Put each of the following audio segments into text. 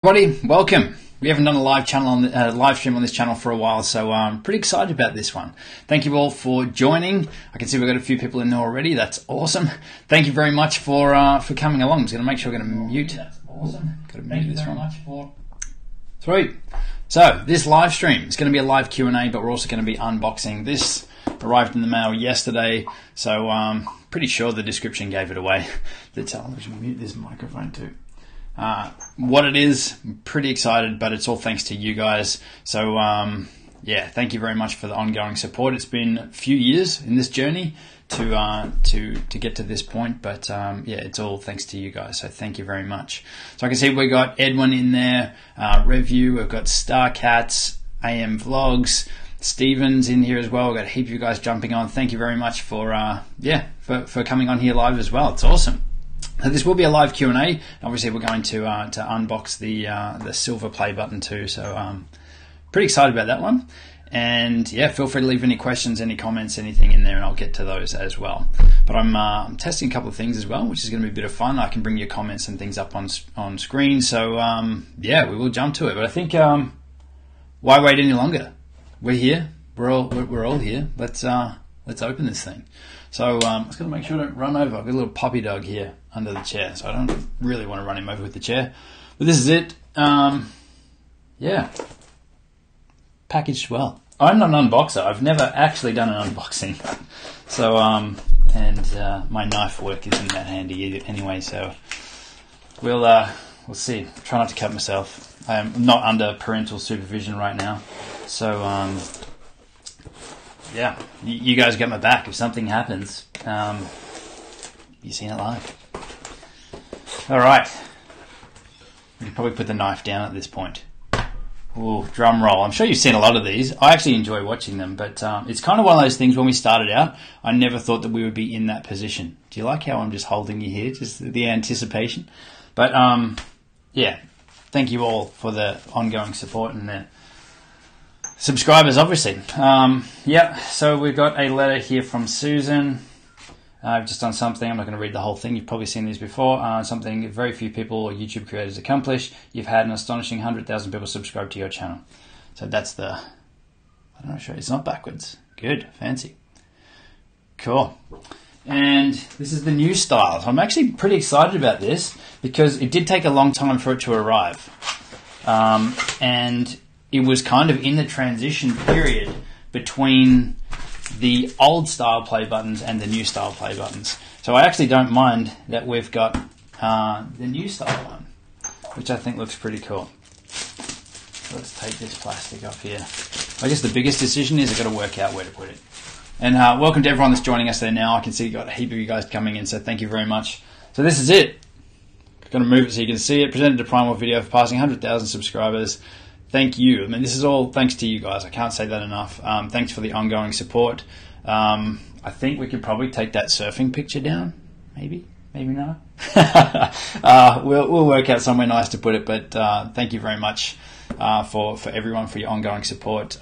Everybody, welcome. We haven't done a live stream on this channel for a while, so I'm pretty excited about this one. Thank you all for joining. I can see we've got a few people in there already. That's awesome. Thank you very much for coming along. I'm just going to make sure I'm going to mute. That's awesome. Got to mute this one. Sweet. So this live stream is going to be a live Q&A, but we're also going to be unboxing. This arrived in the mail yesterday, so pretty sure the description gave it away. Let's mute this microphone too. What it is, I'm pretty excited, but it's all thanks to you guys. So yeah, thank you very much for the ongoing support. It's been a few years in this journey to get to this point, but yeah, it's all thanks to you guys. So thank you very much. So I can see we got Edwin in there, Review. We've got Starcats, AM Vlogs, Steven's in here as well. We've got a heap of you guys jumping on. Thank you very much for for coming on here live as well. It's awesome. So this will be a live Q&A. Obviously, we're going to unbox the silver play button too. So pretty excited about that one. And yeah, feel free to leave any questions, any comments, anything in there, and I'll get to those as well. But I'm testing a couple of things as well, which is going to be a bit of fun. I can bring your comments and things up on screen. So yeah, we will jump to it. But I think why wait any longer? We're here. We're all here. Let's open this thing. So I'm just going to make sure I don't run over. I've got a little puppy dog here under the chair, so I don't really want to run him over with the chair. But this is it. Yeah. Packaged well. I'm not an unboxer. I've never actually done an unboxing. So, my knife work isn't that handy anyway, so we'll see. Try not to cut myself. I'm not under parental supervision right now. So, yeah, you guys got my back. If something happens, you've seen it live. All right. We can probably put the knife down at this point. Ooh, drum roll. I'm sure you've seen a lot of these. I actually enjoy watching them, but it's kind of one of those things when we started out, I never thought that we would be in that position. Do you like how I'm just holding you here? Just the anticipation. But, yeah, thank you all for the ongoing support and the subscribers, obviously. Yeah, so we've got a letter here from Susan. I've just done something. I'm not going to read the whole thing. You've probably seen these before. Something very few people or YouTube creators accomplish. You've had an astonishing 100,000 people subscribe to your channel. So that's the... I don't know, sure. It's not backwards. Good. Fancy. Cool. And this is the new style. So I'm actually pretty excited about this because it did take a long time for it to arrive. And it was kind of in the transition period between the old style play buttons and the new style play buttons. So I actually don't mind that we've got the new style one, which I think looks pretty cool. So let's take this plastic off here. I guess the biggest decision is I've got to work out where to put it. And welcome to everyone that's joining us there now. I can see you've got a heap of you guys coming in, so thank you very much. So this is it. I'm going to move it so you can see it. Presented to Primal video for passing 100,000 subscribers. Thank you. I mean, this is all thanks to you guys. I can't say that enough. Thanks for the ongoing support. I think we could probably take that surfing picture down. Maybe not. We'll work out somewhere nice to put it. But thank you very much for everyone for your ongoing support.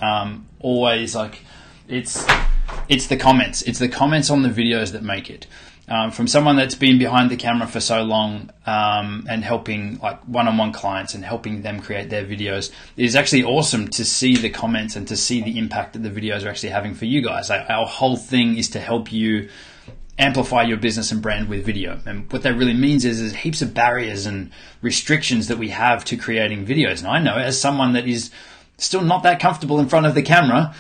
Always, like, it's the comments. It's the comments on the videos that make it. From someone that's been behind the camera for so long and helping like one-on-one clients and helping them create their videos, it is actually awesome to see the comments and to see the impact that the videos are actually having for you guys. Our whole thing is to help you amplify your business and brand with video. And what that really means is there's heaps of barriers and restrictions that we have to creating videos. And I know as someone that is still not that comfortable in front of the camera,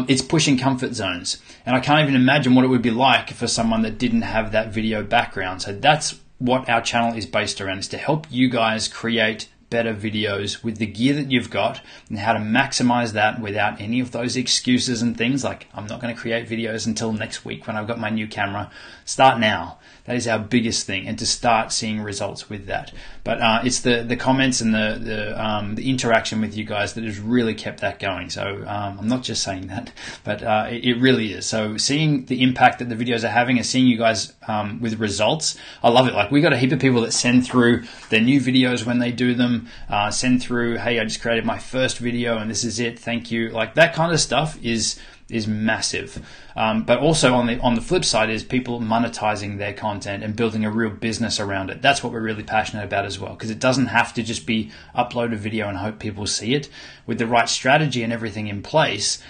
it's pushing comfort zones. And I can't even imagine what it would be like for someone that didn't have that video background. So that's what our channel is based around, is to help you guys create better videos with the gear that you've got and how to maximize that without any of those excuses and things like, I'm not going to create videos until next week when I've got my new camera. Start now. That is our biggest thing, and to start seeing results with that. But it's the comments and the interaction with you guys that has really kept that going. So I'm not just saying that, but it really is. So seeing the impact that the videos are having and seeing you guys with results, I love it. Like, we got a heap of people that send through their new videos when they do them, send through, hey, I just created my first video and this is it, thank you. Like, that kind of stuff is is massive. But also on the flip side is people monetizing their content and building a real business around it. That's what we're really passionate about as well, because it doesn't have to just be upload a video and hope people see it. With the right strategy and everything in place,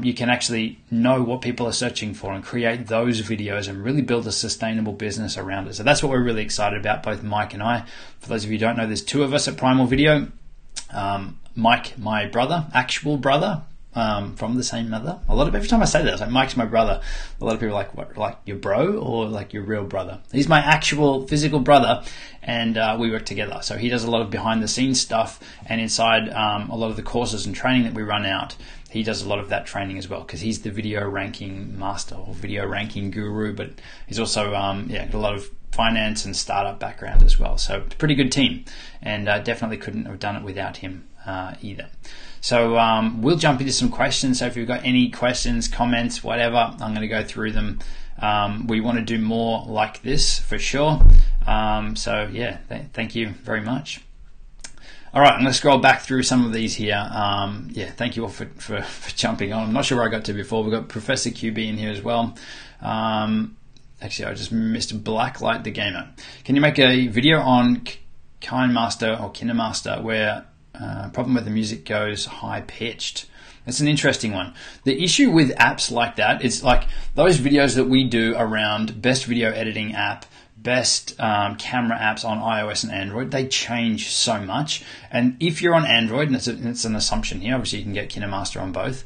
you can actually know what people are searching for and create those videos and really build a sustainable business around it. So that's what we're really excited about, both Mike and I. For those of you who don't know, there's two of us at Primal Video. Mike, my brother, actual brother, from the same mother. Every time I say that, it's like, Mike's my brother. A lot of people are like, what, like your bro or like your real brother? He's my actual physical brother, and we work together. So he does a lot of behind the scenes stuff, and inside a lot of the courses and training that we run out, he does a lot of that training as well, because he's the video ranking master or video ranking guru, but he's also got a lot of finance and startup background as well. So it's a pretty good team, and definitely couldn't have done it without him either. So we'll jump into some questions. So if you've got any questions, comments, whatever, I'm going to go through them. We want to do more like this for sure. So yeah, thank you very much. All right, I'm going to scroll back through some of these here. Thank you all for jumping on. I'm not sure where I got to before. We've got Professor QB in here as well. Actually, I just missed Blacklight the Gamer. Can you make a video on KineMaster or KineMaster where problem where the music goes high pitched? It's an interesting one. The issue with apps like that is like those videos that we do around best video editing app, best camera apps on iOS and Android, they change so much. And if you're on Android, and it's an assumption here, obviously you can get KineMaster on both,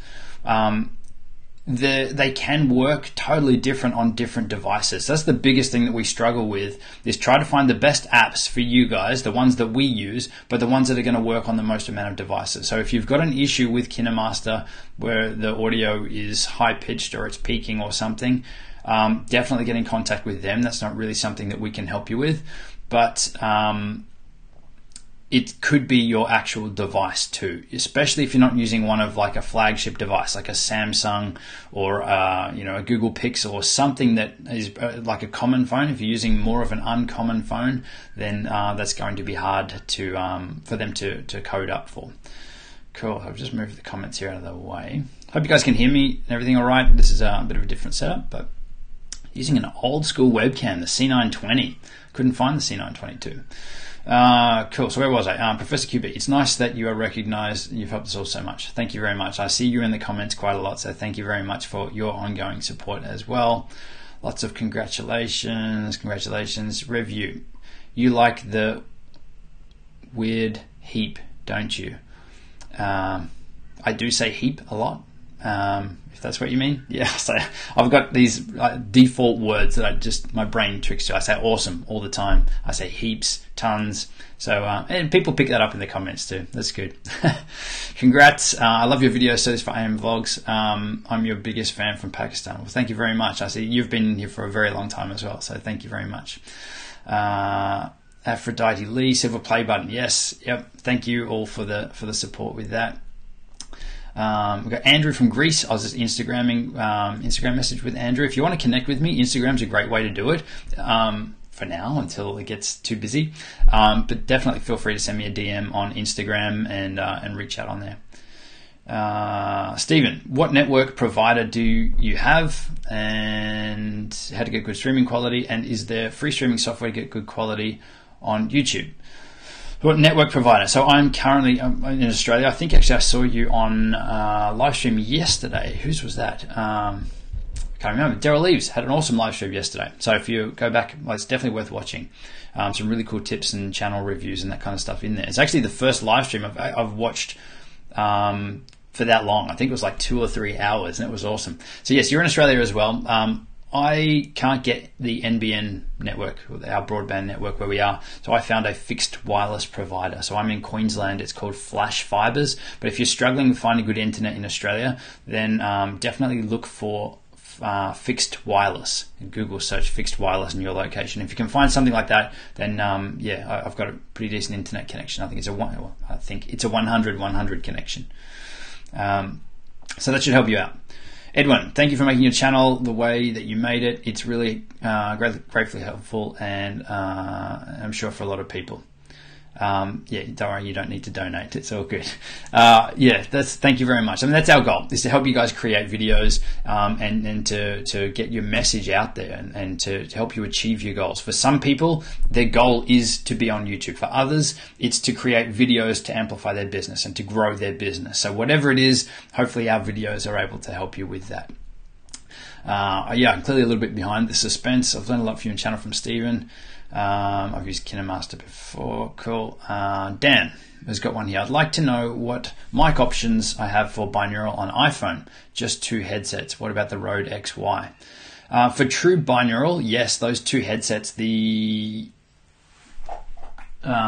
they can work totally different on different devices. That's the biggest thing that we struggle with, is try to find the best apps for you guys, the ones that we use, but the ones that are going to work on the most amount of devices. So if you've got an issue with KineMaster where the audio is high pitched or it's peaking or something, definitely get in contact with them. That's not really something that we can help you with, but it could be your actual device too, especially if you're not using one of like a flagship device like a Samsung or a Google Pixel or something that is like a common phone. If you're using more of an uncommon phone, then that's going to be hard to for them to code up for. Cool. I've just moved the comments here out of the way. Hope you guys can hear me and everything all right. This is a bit of a different setup, but using an old school webcam, the C920. Couldn't find the C922. Cool. So where was I? Professor QB, it's nice that you are recognized. You've helped us all so much. Thank you very much. I see you in the comments quite a lot, so thank you very much for your ongoing support as well. Lots of congratulations. Review. You like the weird heap, don't you? I do say heap a lot. If that's what you mean. Yeah, so I've got these default words that my brain tricks to. I say awesome all the time. I say heaps, tons. So, and people pick that up in the comments too. That's good. Congrats. I love your videos. So this for AM Vlogs. I'm your biggest fan from Pakistan. Well, thank you very much. I see you've been here for a very long time as well. So thank you very much. Aphrodite Lee, silver play button. Yes. Yep. Thank you all for the support with that. We've got Andrew from Greece. I was just Instagram message with Andrew. If you want to connect with me, Instagram's a great way to do it for now until it gets too busy. But definitely feel free to send me a DM on Instagram and reach out on there. Stephen, what network provider do you have, and how to get good streaming quality, and is there free streaming software to get good quality on YouTube? What network provider? So I'm currently in Australia. I think actually I saw you on live stream yesterday. Whose was that? I can't remember. Daryl Leaves had an awesome live stream yesterday. So if you go back, it's definitely worth watching. Some really cool tips and channel reviews and that kind of stuff in there. It's actually the first live stream I've watched for that long. I think it was like 2 or 3 hours, and it was awesome. So yes, you're in Australia as well. I can't get the NBN network, our broadband network where we are, so I found a fixed wireless provider. So I'm in Queensland. It's called Flash Fibers. But if you're struggling with finding good internet in Australia, then definitely look for fixed wireless. Google search fixed wireless in your location. If you can find something like that, then I've got a pretty decent internet connection. I think it's a 100/100 connection. So that should help you out. Edwin, thank you for making your channel the way that you made it. It's really gratefully helpful, and I'm sure for a lot of people. Yeah, don't worry, you don't need to donate. It's all good. Yeah, thank you very much. I mean, that's our goal, is to help you guys create videos and to get your message out there and to help you achieve your goals. For some people, their goal is to be on YouTube. For others, it's to create videos to amplify their business and to grow their business. So whatever it is, hopefully our videos are able to help you with that. Yeah, I'm clearly a little bit behind the suspense. I've learned a lot from your channel from Stephen. I've used KineMaster before. Cool. Dan has got one here. I'd like to know what mic options I have for binaural on iPhone. Just 2 headsets. What about the Rode XY? For true binaural, yes, those 2 headsets, the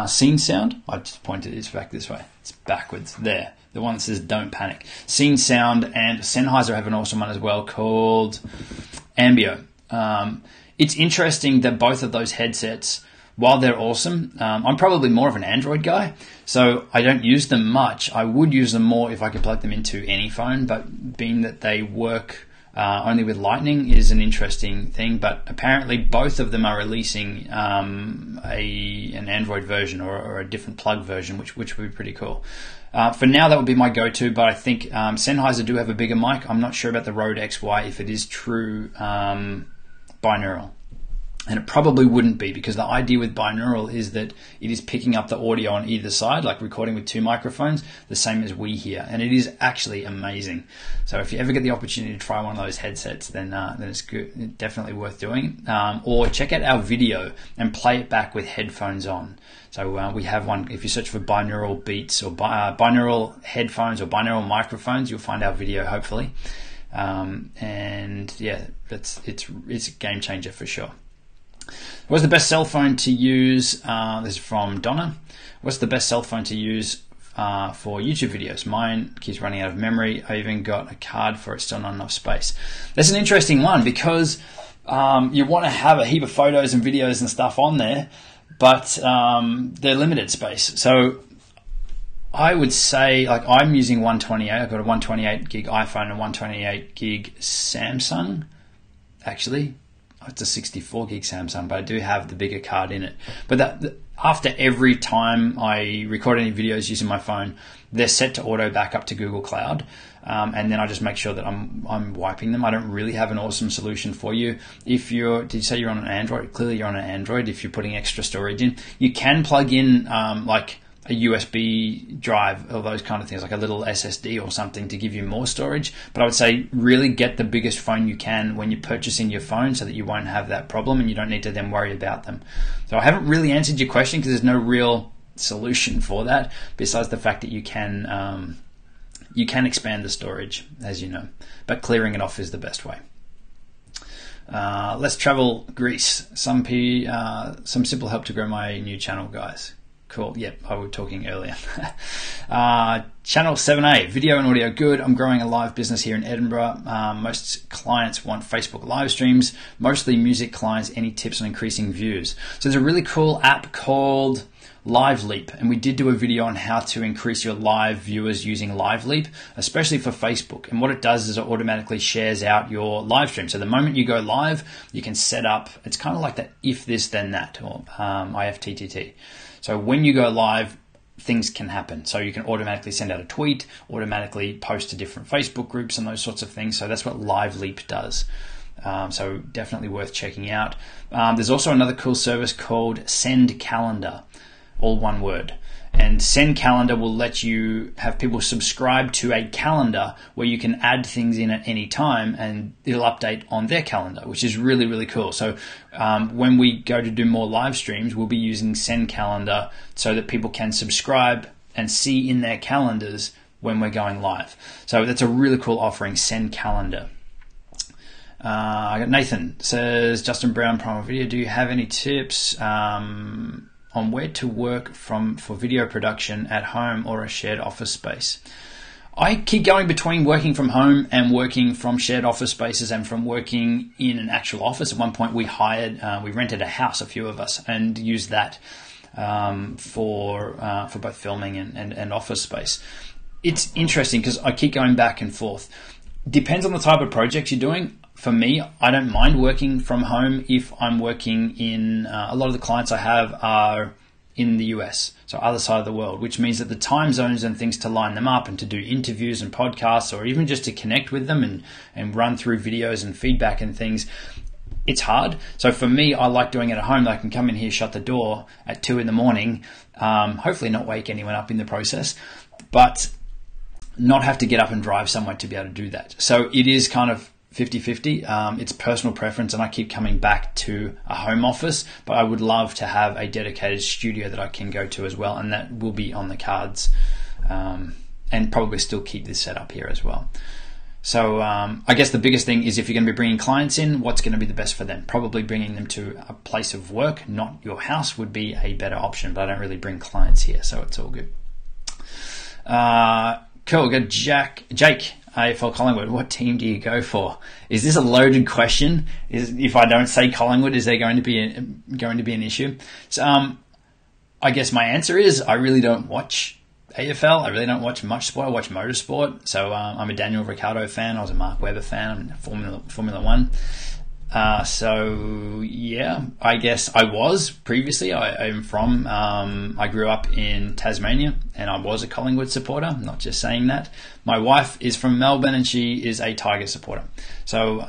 Scene Sound, I just pointed it back this way. It's backwards there. The one that says "Don't Panic." Scene Sound and Sennheiser have an awesome one as well called Ambio. It's interesting that both of those headsets, while they're awesome, I'm probably more of an Android guy, so I don't use them much. I would use them more if I could plug them into any phone, but being that they work only with Lightning is an interesting thing. But apparently both of them are releasing an Android version or a different plug version, which would be pretty cool. For now, that would be my go-to, but I think Sennheiser do have a bigger mic. I'm not sure about the Rode XY if it is true binaural. And it probably wouldn't be, because the idea with binaural is that it is picking up the audio on either side, like recording with 2 microphones, the same as we hear. And it is actually amazing. So if you ever get the opportunity to try one of those headsets, then it's good. It's definitely worth doing. Or check out our video and play it back with headphones on. So we have one. If you search for binaural beats or binaural headphones or binaural microphones, you'll find our video, hopefully. And yeah, it's a game changer for sure. What's the best cell phone to use? This is from Donna. What's the best cell phone to use for YouTube videos? Mine keeps running out of memory. I even got a card for it, still not enough space. That's an interesting one, because you want to have a heap of photos and videos and stuff on there, but they're limited space. So I would say, like, I'm using 128. I've got a 128 gig iPhone and 128 gig Samsung, actually. It's a 64 gig Samsung, but I do have the bigger card in it. But after every time I record any videos using my phone, they're set to auto backup to Google Cloud, and then I just make sure that I'm wiping them. I don't really have an awesome solution for you. Did you say you're on an Android? Clearly you're on an Android. If you're putting extra storage in, you can plug in like a USB drive or those kind of things, like a little SSD or something to give you more storage. But I would say really get the biggest phone you can when you're purchasing your phone, so that you won't have that problem and you don't need to then worry about them. So I haven't really answered your question, because there's no real solution for that, besides the fact that you can expand the storage, as you know, but clearing it off is the best way. Let's travel Greece. Some simple help to grow my new channel, guys. Cool. Yep, I was talking earlier. Channel 7A, video and audio good. I'm growing a live business here in Edinburgh. Most clients want Facebook live streams, mostly music clients. Any tips on increasing views? So there's a really cool app called Live Leap, and we did do a video on how to increase your live viewers using Live Leap, especially for Facebook. And what it does is it automatically shares out your live stream. So the moment you go live, you can set up, it's kind of like that if this then that, or IFTTT. So when you go live, things can happen. So you can automatically send out a tweet, automatically post to different Facebook groups and those sorts of things. So that's what Live Leap does. So definitely worth checking out. There's also another cool service called Send Calendar, all one word. And Send Calendar will let you have people subscribe to a calendar where you can add things in at any time, and it'll update on their calendar, which is really, really cool. So when we go to do more live streams, we'll be using Send Calendar so that people can subscribe and see in their calendars when we're going live. So that's a really cool offering, Send Calendar. I got Nathan says, Justin Brown, Primal Video, do you have any tips on where to work for video production at home or a shared office space? I keep going between working from home and working from shared office spaces and from working in an actual office. At one point we rented a house, a few of us, and used that for both filming and office space. It's interesting because I keep going back and forth. Depends on the type of project you're doing. For me, I don't mind working from home if I'm working in, a lot of the clients I have are in the US, so other side of the world, which means that the time zones and things to line them up and to do interviews and podcasts, or even just to connect with them and run through videos and feedback and things, it's hard. So for me, I like doing it at home. I can come in here, shut the door at 2 a.m, hopefully not wake anyone up in the process, but not have to get up and drive somewhere to be able to do that. So it is kind of 50-50. It's personal preference, and I keep coming back to a home office, but I would love to have a dedicated studio that I can go to as well, and that will be on the cards, and probably still keep this set up here as well. So I guess the biggest thing is, if you're going to be bringing clients in, what's going to be the best for them? Probably bringing them to a place of work, not your house, would be a better option, but I don't really bring clients here, so it's all good. Cool, we got Jake, AFL Collingwood. What team do you go for? Is this a loaded question? If I don't say Collingwood, is there going to be an issue? So I guess my answer is, I really don't watch AFL. I really don't watch much sport. I watch motorsport. So I'm a Daniel Ricciardo fan. I was a Mark Webber fan. I'm a Formula One. So yeah, I guess I was previously. I'm from, I grew up in Tasmania, and I was a Collingwood supporter. I'm not just saying that. My wife is from Melbourne, and she is a Tiger supporter. So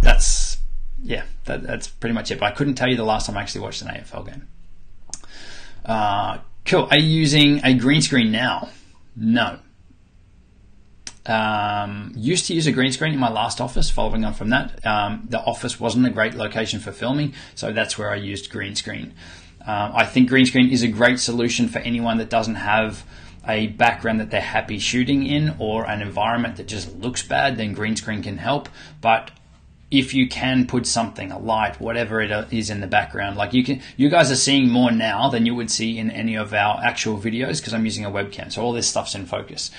that's pretty much it. But I couldn't tell you the last time I actually watched an AFL game. Cool. Are you using a green screen now? No. Used to use a green screen in my last office. Following on from that, the office wasn't a great location for filming, so that's where I used green screen. I think green screen is a great solution for anyone that doesn't have a background that they're happy shooting in, or an environment that just looks bad. Then green screen can help. But if you can put something, a light, whatever it is in the background, like you guys are seeing more now than you would see in any of our actual videos, because I'm using a webcam, so all this stuff's in focus.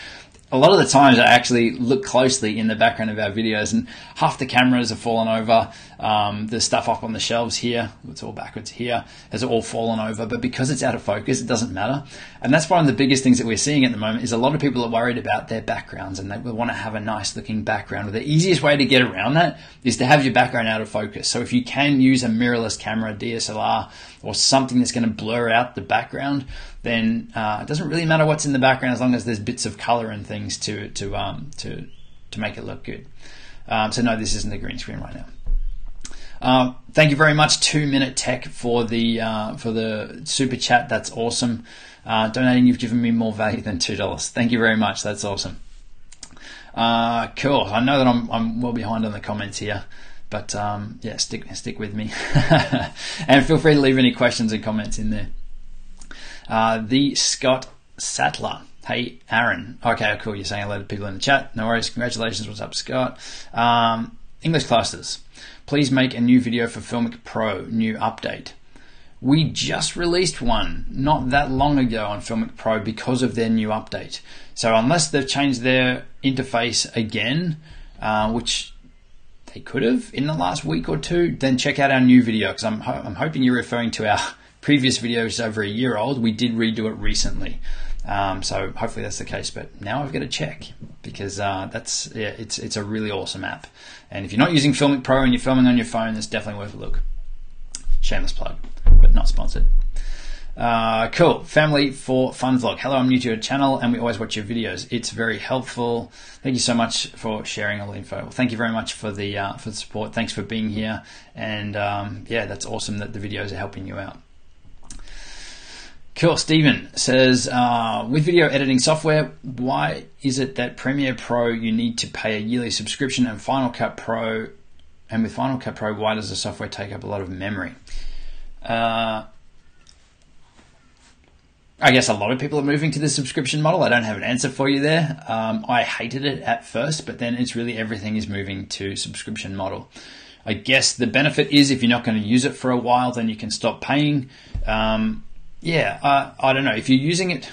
A lot of the times I actually look closely in the background of our videos, and half the cameras have fallen over. The stuff up on the shelves here, it's all backwards here, has all fallen over. But because it's out of focus, it doesn't matter. And that's one of the biggest things that we're seeing at the moment, is a lot of people are worried about their backgrounds, and they want to have a nice looking background. Well, the easiest way to get around that is to have your background out of focus. So if you can use a mirrorless camera, DSLR, or something that's going to blur out the background, then it doesn't really matter what's in the background, as long as there's bits of color and things to make it look good. So no, this isn't a green screen right now. Thank you very much, 2 Minute Tech, for the super chat. That's awesome. Donating, you've given me more value than $2. Thank you very much. That's awesome. Cool. I know that I'm well behind on the comments here, but yeah, stick with me, and feel free to leave any questions and comments in there. The Scott Sattler. Hey, Aaron. Okay, cool. You're saying a lot of people in the chat. No worries. Congratulations. What's up, Scott? English classes. Please make a new video for Filmic Pro. New update. We just released one not that long ago on Filmic Pro because of their new update. So unless they've changed their interface again, which they could have in the last week or two, then check out our new video, because I'm hoping you're referring to our previous video, which is over a year old. We did redo it recently. So hopefully that's the case, but now I've got to check, because it's a really awesome app. And if you're not using Filmic Pro and you're filming on your phone, it's definitely worth a look. Shameless plug, but not sponsored. Cool. Family for Fun Vlog. Hello, I'm new to your channel and we always watch your videos. It's very helpful. Thank you so much for sharing all the info. Well, thank you very much for the support. Thanks for being here. And yeah, that's awesome that the videos are helping you out. Cool. Stephen says, with video editing software, why is it that Premiere Pro you need to pay a yearly subscription, and Final Cut Pro, and with Final Cut Pro, why does the software take up a lot of memory? I guess a lot of people are moving to the subscription model. I don't have an answer for you there. I hated it at first, but then it's really everything is moving to subscription model. I guess the benefit is, if you're not going to use it for a while, then you can stop paying. I don't know. If you're using it,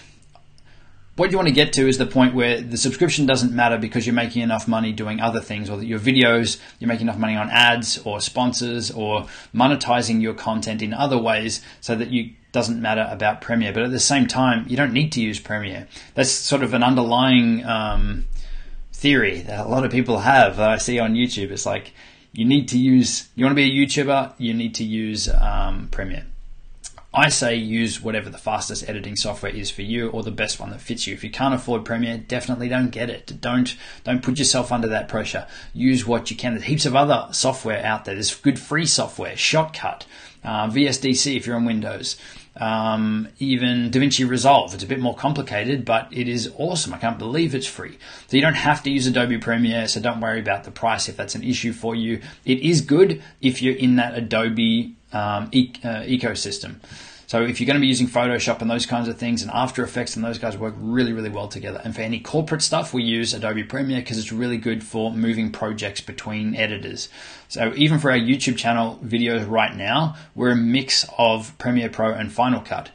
what you want to get to is the point where the subscription doesn't matter because you're making enough money doing other things, or that your videos, you're making enough money on ads or sponsors or monetizing your content in other ways, so that you doesn't matter about Premiere. But at the same time, you don't need to use Premiere. That's sort of an underlying theory that a lot of people have that I see on YouTube. It's like, you want to be a YouTuber, you need to use Premiere. I say use whatever the fastest editing software is for you, or the best one that fits you. If you can't afford Premiere, definitely don't get it. Don't put yourself under that pressure. Use what you can. There's heaps of other software out there. There's good free software, Shotcut, VSDC if you're on Windows, even DaVinci Resolve. It's a bit more complicated, but it is awesome. I can't believe it's free. So you don't have to use Adobe Premiere, so don't worry about the price if that's an issue for you. It is good if you're in that Adobe ecosystem. So if you're going to be using Photoshop and those kinds of things, and After Effects, and those guys work really, really well together. And for any corporate stuff, we use Adobe Premiere because it's really good for moving projects between editors. So even for our YouTube channel videos right now, we're a mix of Premiere Pro and Final Cut.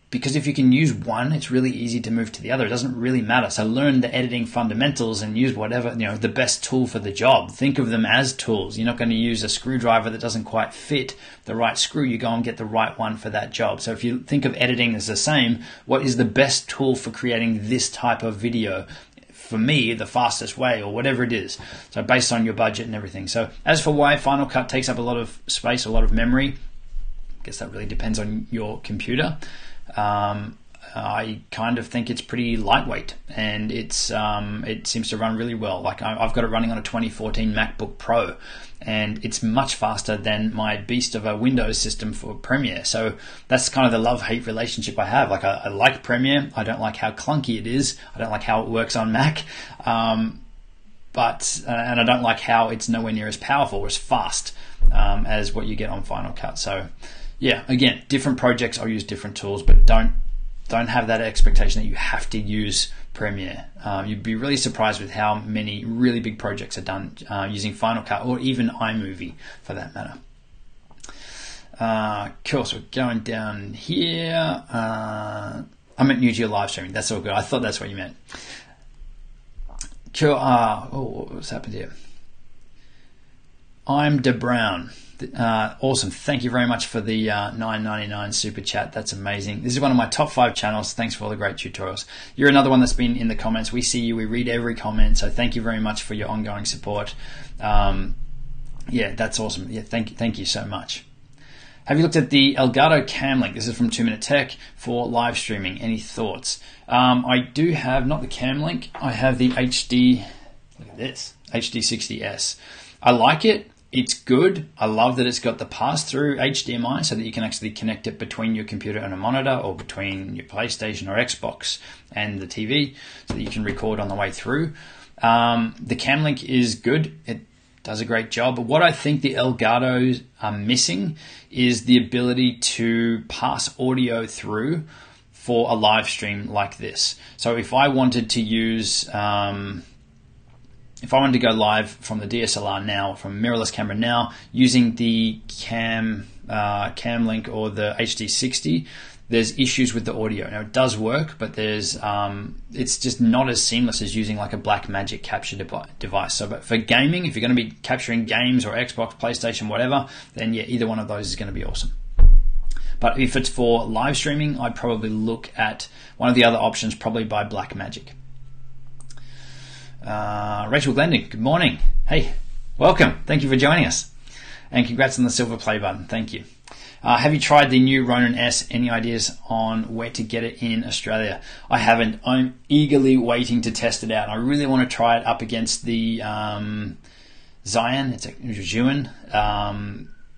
Because if you can use one, it's really easy to move to the other. It doesn't really matter. So learn the editing fundamentals and use whatever, the best tool for the job. Think of them as tools. You're not going to use a screwdriver that doesn't quite fit the right screw. You go and get the right one for that job. So if you think of editing as the same, what is the best tool for creating this type of video? For me, the fastest way, or whatever it is. So based on your budget and everything. So as for why Final Cut takes up a lot of space, a lot of memory, I guess that really depends on your computer. I kind of think it's pretty lightweight, and it seems to run really well. Like I've got it running on a 2014 MacBook Pro, and it's much faster than my beast of a Windows system for Premiere. So that's kind of the love-hate relationship I have. Like I like Premiere. I don't like how clunky it is. I don't like how it works on Mac. And I don't like how it's nowhere near as powerful or as fast as what you get on Final Cut. So yeah, again, different projects, I'll use different tools, but don't have that expectation that you have to use Premiere. You'd be really surprised with how many really big projects are done using Final Cut, or even iMovie for that matter. Cool, so we're going down here. I meant new to your live streaming. That's all good. I thought that's what you meant. Cool. What's happened here? I'm De Brown. Awesome. Thank you very much for the $9.99 super chat. That's amazing. This is one of my top 5 channels. Thanks for all the great tutorials. You're another one that's been in the comments. We see you. We read every comment. So thank you very much for your ongoing support. Yeah, that's awesome. Yeah, thank you so much. Have you looked at the Elgato Cam Link? This is from 2 Minute Tech for live streaming. Any thoughts? I do have, not the Cam Link, I have the HD, look at this, HD60S. I like it. It's good. I love that it's got the pass-through HDMI so that you can actually connect it between your computer and a monitor, or between your PlayStation or Xbox and the TV, so that you can record on the way through. The Cam Link is good. It does a great job. But what I think the Elgatos are missing is the ability to pass audio through for a live stream like this. So if I wanted to use... if I wanted to go live from the DSLR now, from mirrorless camera now, using the Cam Link or the HD60, there's issues with the audio. Now it does work, but there's it's just not as seamless as using like a Blackmagic capture device. So, but for gaming, if you're going to be capturing games or Xbox, PlayStation, whatever, then yeah, either one of those is going to be awesome. But if it's for live streaming, I'd probably look at one of the other options, probably by Blackmagic. Rachel Glendon, good morning. Hey, welcome. Thank you for joining us. And congrats on the silver play button. Thank you. Have you tried the new Ronin S? Any ideas on where to get it in Australia? I haven't. I'm eagerly waiting to test it out. I really want to try it up against the Zion. It's a Zhuan,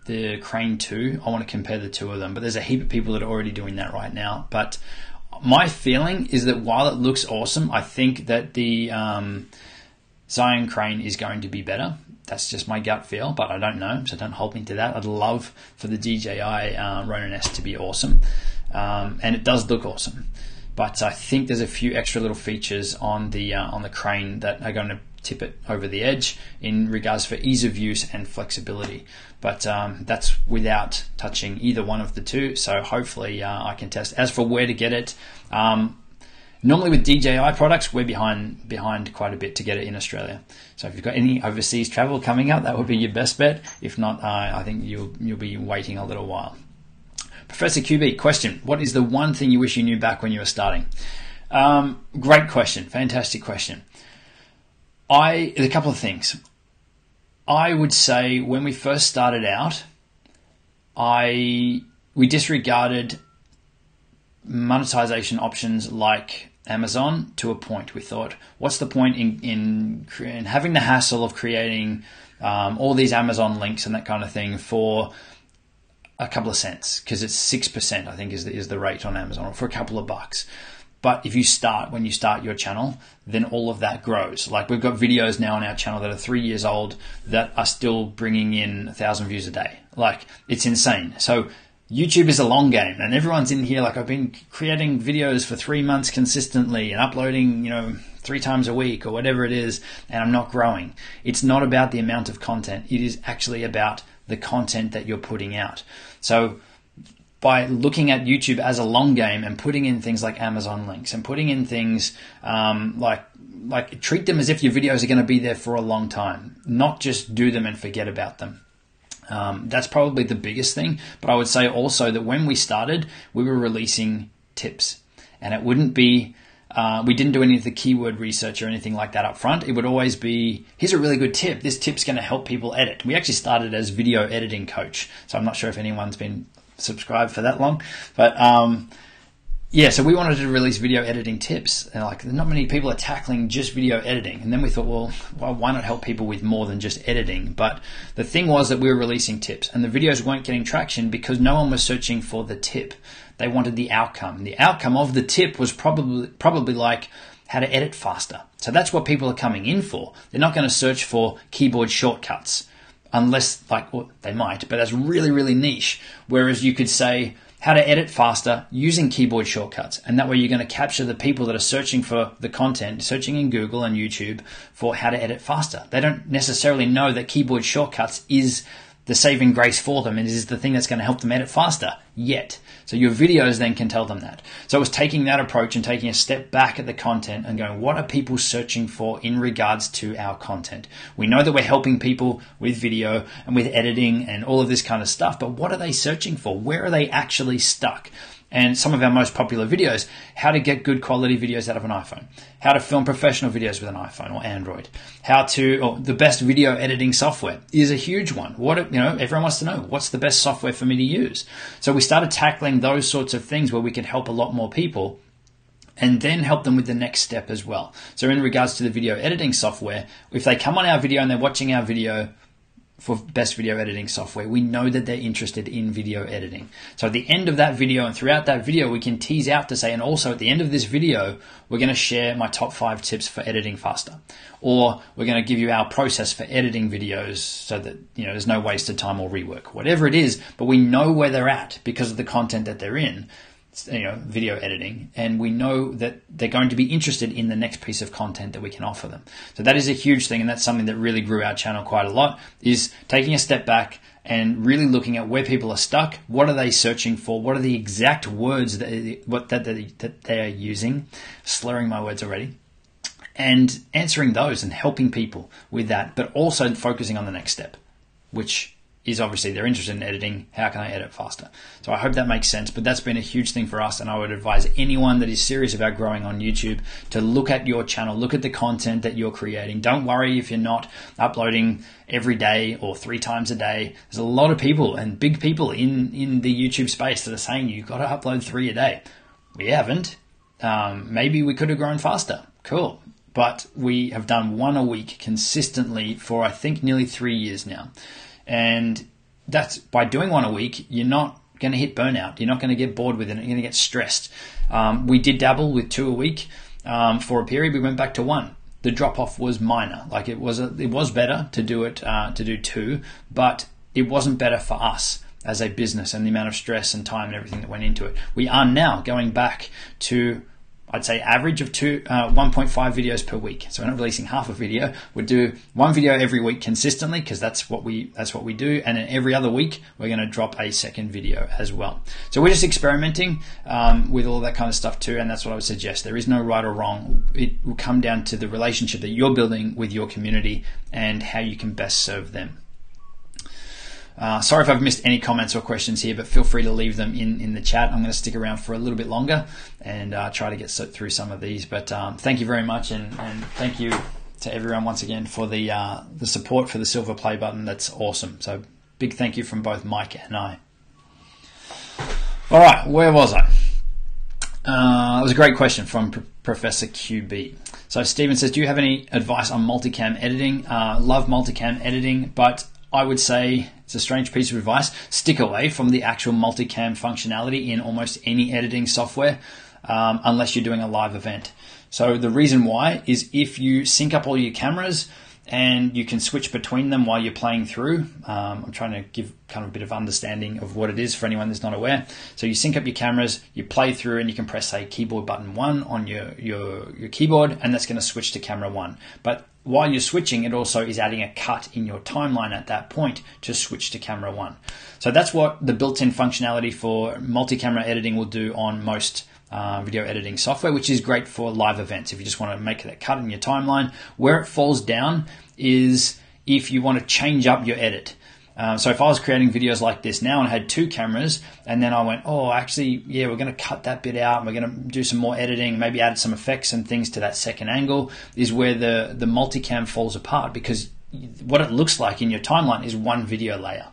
the Crane 2. I want to compare the two of them. But there's a heap of people that are already doing that right now. But my feeling is that while it looks awesome, I think that the Zion Crane is going to be better. That's just my gut feel, but I don't know, so don't hold me to that. I'd love for the DJI Ronin S to be awesome, and it does look awesome. But I think there's a few extra little features on the Crane that are going to tip it over the edge in regards for ease of use and flexibility. But that's without touching either one of the two. So hopefully I can test. As for where to get it, normally with DJI products, we're behind quite a bit to get it in Australia. So if you've got any overseas travel coming up, that would be your best bet. If not, I think you'll be waiting a little while. Professor QB, question: what is the one thing you wish you knew back when you were starting? Great question, fantastic question. A couple of things. I would say when we first started out, we we disregarded monetization options like Amazon to a point. We thought, what's the point in having the hassle of creating all these Amazon links and that kind of thing for a couple of cents, because it's 6%, I think, is the rate on Amazon, or for a couple of bucks. But if when you start your channel, then all of that grows. Like, we've got videos now on our channel that are 3 years old that are still bringing in 1,000 views a day. Like, it's insane. So YouTube is a long game, and everyone's in here like, I've been creating videos for 3 months consistently and uploading, 3 times a week or whatever it is, and I'm not growing. It's not about the amount of content. It is actually about the content that you're putting out. So by looking at YouTube as a long game and putting in things like Amazon links and putting in things like treat them as if your videos are going to be there for a long time, not just do them and forget about them. That's probably the biggest thing. But I would say also that when we started, we were releasing tips, and it wouldn't be, we didn't do any of the keyword research or anything like that up front. It would always be, here's a really good tip. This tip's going to help people edit. We actually started as video editing coach. So I'm not sure if anyone's been subscribed for that long, but so we wanted to release video editing tips, and like, not many people are tackling just video editing. And then we thought, well, why not help people with more than just editing? But the thing was that we were releasing tips, and the videos weren't getting traction because no one was searching for the tip. They wanted the outcome. The outcome of the tip was probably like how to edit faster. So that's what people are coming in for. They're not going to search for keyboard shortcuts, unless, well, they might, but that's really, really niche. Whereas you could say how to edit faster using keyboard shortcuts. And that way you're going to capture the people that are searching for the content, searching in Google and YouTube for how to edit faster. They don't necessarily know that keyboard shortcuts is the saving grace for them and is the thing that's going to help them edit faster yet. So your videos then can tell them that. So it was taking that approach and taking a step back at the content and going, what are people searching for in regards to our content? We know that we're helping people with video and with editing and all of this kind of stuff, but what are they searching for? Where are they actually stuck? And some of our most popular videos, how to get good quality videos out of an iPhone, how to film professional videos with an iPhone or Android, or the best video editing software is a huge one. Everyone wants to know, what's the best software for me to use? So we started tackling those sorts of things where we could help a lot more people, and then help them with the next step as well. So in regards to the video editing software, if they come on our video and they're watching our video for best video editing software, we know that they're interested in video editing. So at the end of that video and throughout that video, we can tease out to say, and also at the end of this video, we're going to share my top 5 tips for editing faster. Or we're going to give you our process for editing videos so that, there's no wasted time or rework, whatever it is, but we know where they're at because of the content that they're in. Video editing, and we know that they're going to be interested in the next piece of content that we can offer them. So that is a huge thing, and that's something that really grew our channel quite a lot, is taking a step back and really looking at where people are stuck. What are they searching for? What are the exact words that they are using? Slurring my words already. And answering those and helping people with that, but also focusing on the next step, which is obviously they're interested in editing. How can I edit faster? So I hope that makes sense, but that's been a huge thing for us, and I would advise anyone that is serious about growing on YouTube to look at your channel, look at the content that you're creating. Don't worry if you're not uploading every day or 3 times a day. There's a lot of people and big people in the YouTube space that are saying you've got to upload 3 a day. We haven't. Maybe we could have grown faster. Cool. But we have done 1 a week consistently for, I think, nearly 3 years now. And that's by doing 1 a week, you're not going to hit burnout. You're not going to get bored with it. You're going to get stressed. We did dabble with 2 a week for a period. We went back to 1. The drop off was minor. Like it was better to do 2, but it wasn't better for us as a business and the amount of stress and time and everything that went into it. We are now going back to, I'd say, average of 1.5 videos per week. So we're not releasing half a video. We do 1 video every week consistently because that's what we do. And then every other week, we're going to drop a second video as well. So we're just experimenting with all that kind of stuff too. And that's what I would suggest. There is no right or wrong. It will come down to the relationship that you're building with your community and how you can best serve them. Sorry if I've missed any comments or questions here, but feel free to leave them in the chat. I'm going to stick around for a little bit longer and try to get through some of these. But thank you very much, and thank you to everyone once again for the support for the silver play button. That's awesome. So big thank you from both Mike and I. All right, where was I? It was a great question from Professor QB. So Stephen says, do you have any advice on multicam editing? Love multicam editing, but I would say it's a strange piece of advice. Stick away from the actual multicam functionality in almost any editing software, unless you're doing a live event. So the reason why is if you sync up all your cameras and you can switch between them while you're playing through. I'm trying to give kind of a bit of understanding of what it is for anyone that's not aware. So you sync up your cameras, you play through, and you can press, say, keyboard button 1 on your keyboard, and that's going to switch to camera 1. But while you're switching, it also is adding a cut in your timeline at that point to switch to camera 1. So that's what the built-in functionality for multi-camera editing will do on most video editing software, which is great for live events if you just want to make that cut in your timeline. Where it falls down is if you want to change up your edit. So if I was creating videos like this now and I had 2 cameras, and then I went, oh, actually, yeah, we're going to cut that bit out, and we're going to do some more editing, maybe add some effects and things to that second angle, is where the multicam falls apart, because what it looks like in your timeline is one video layer,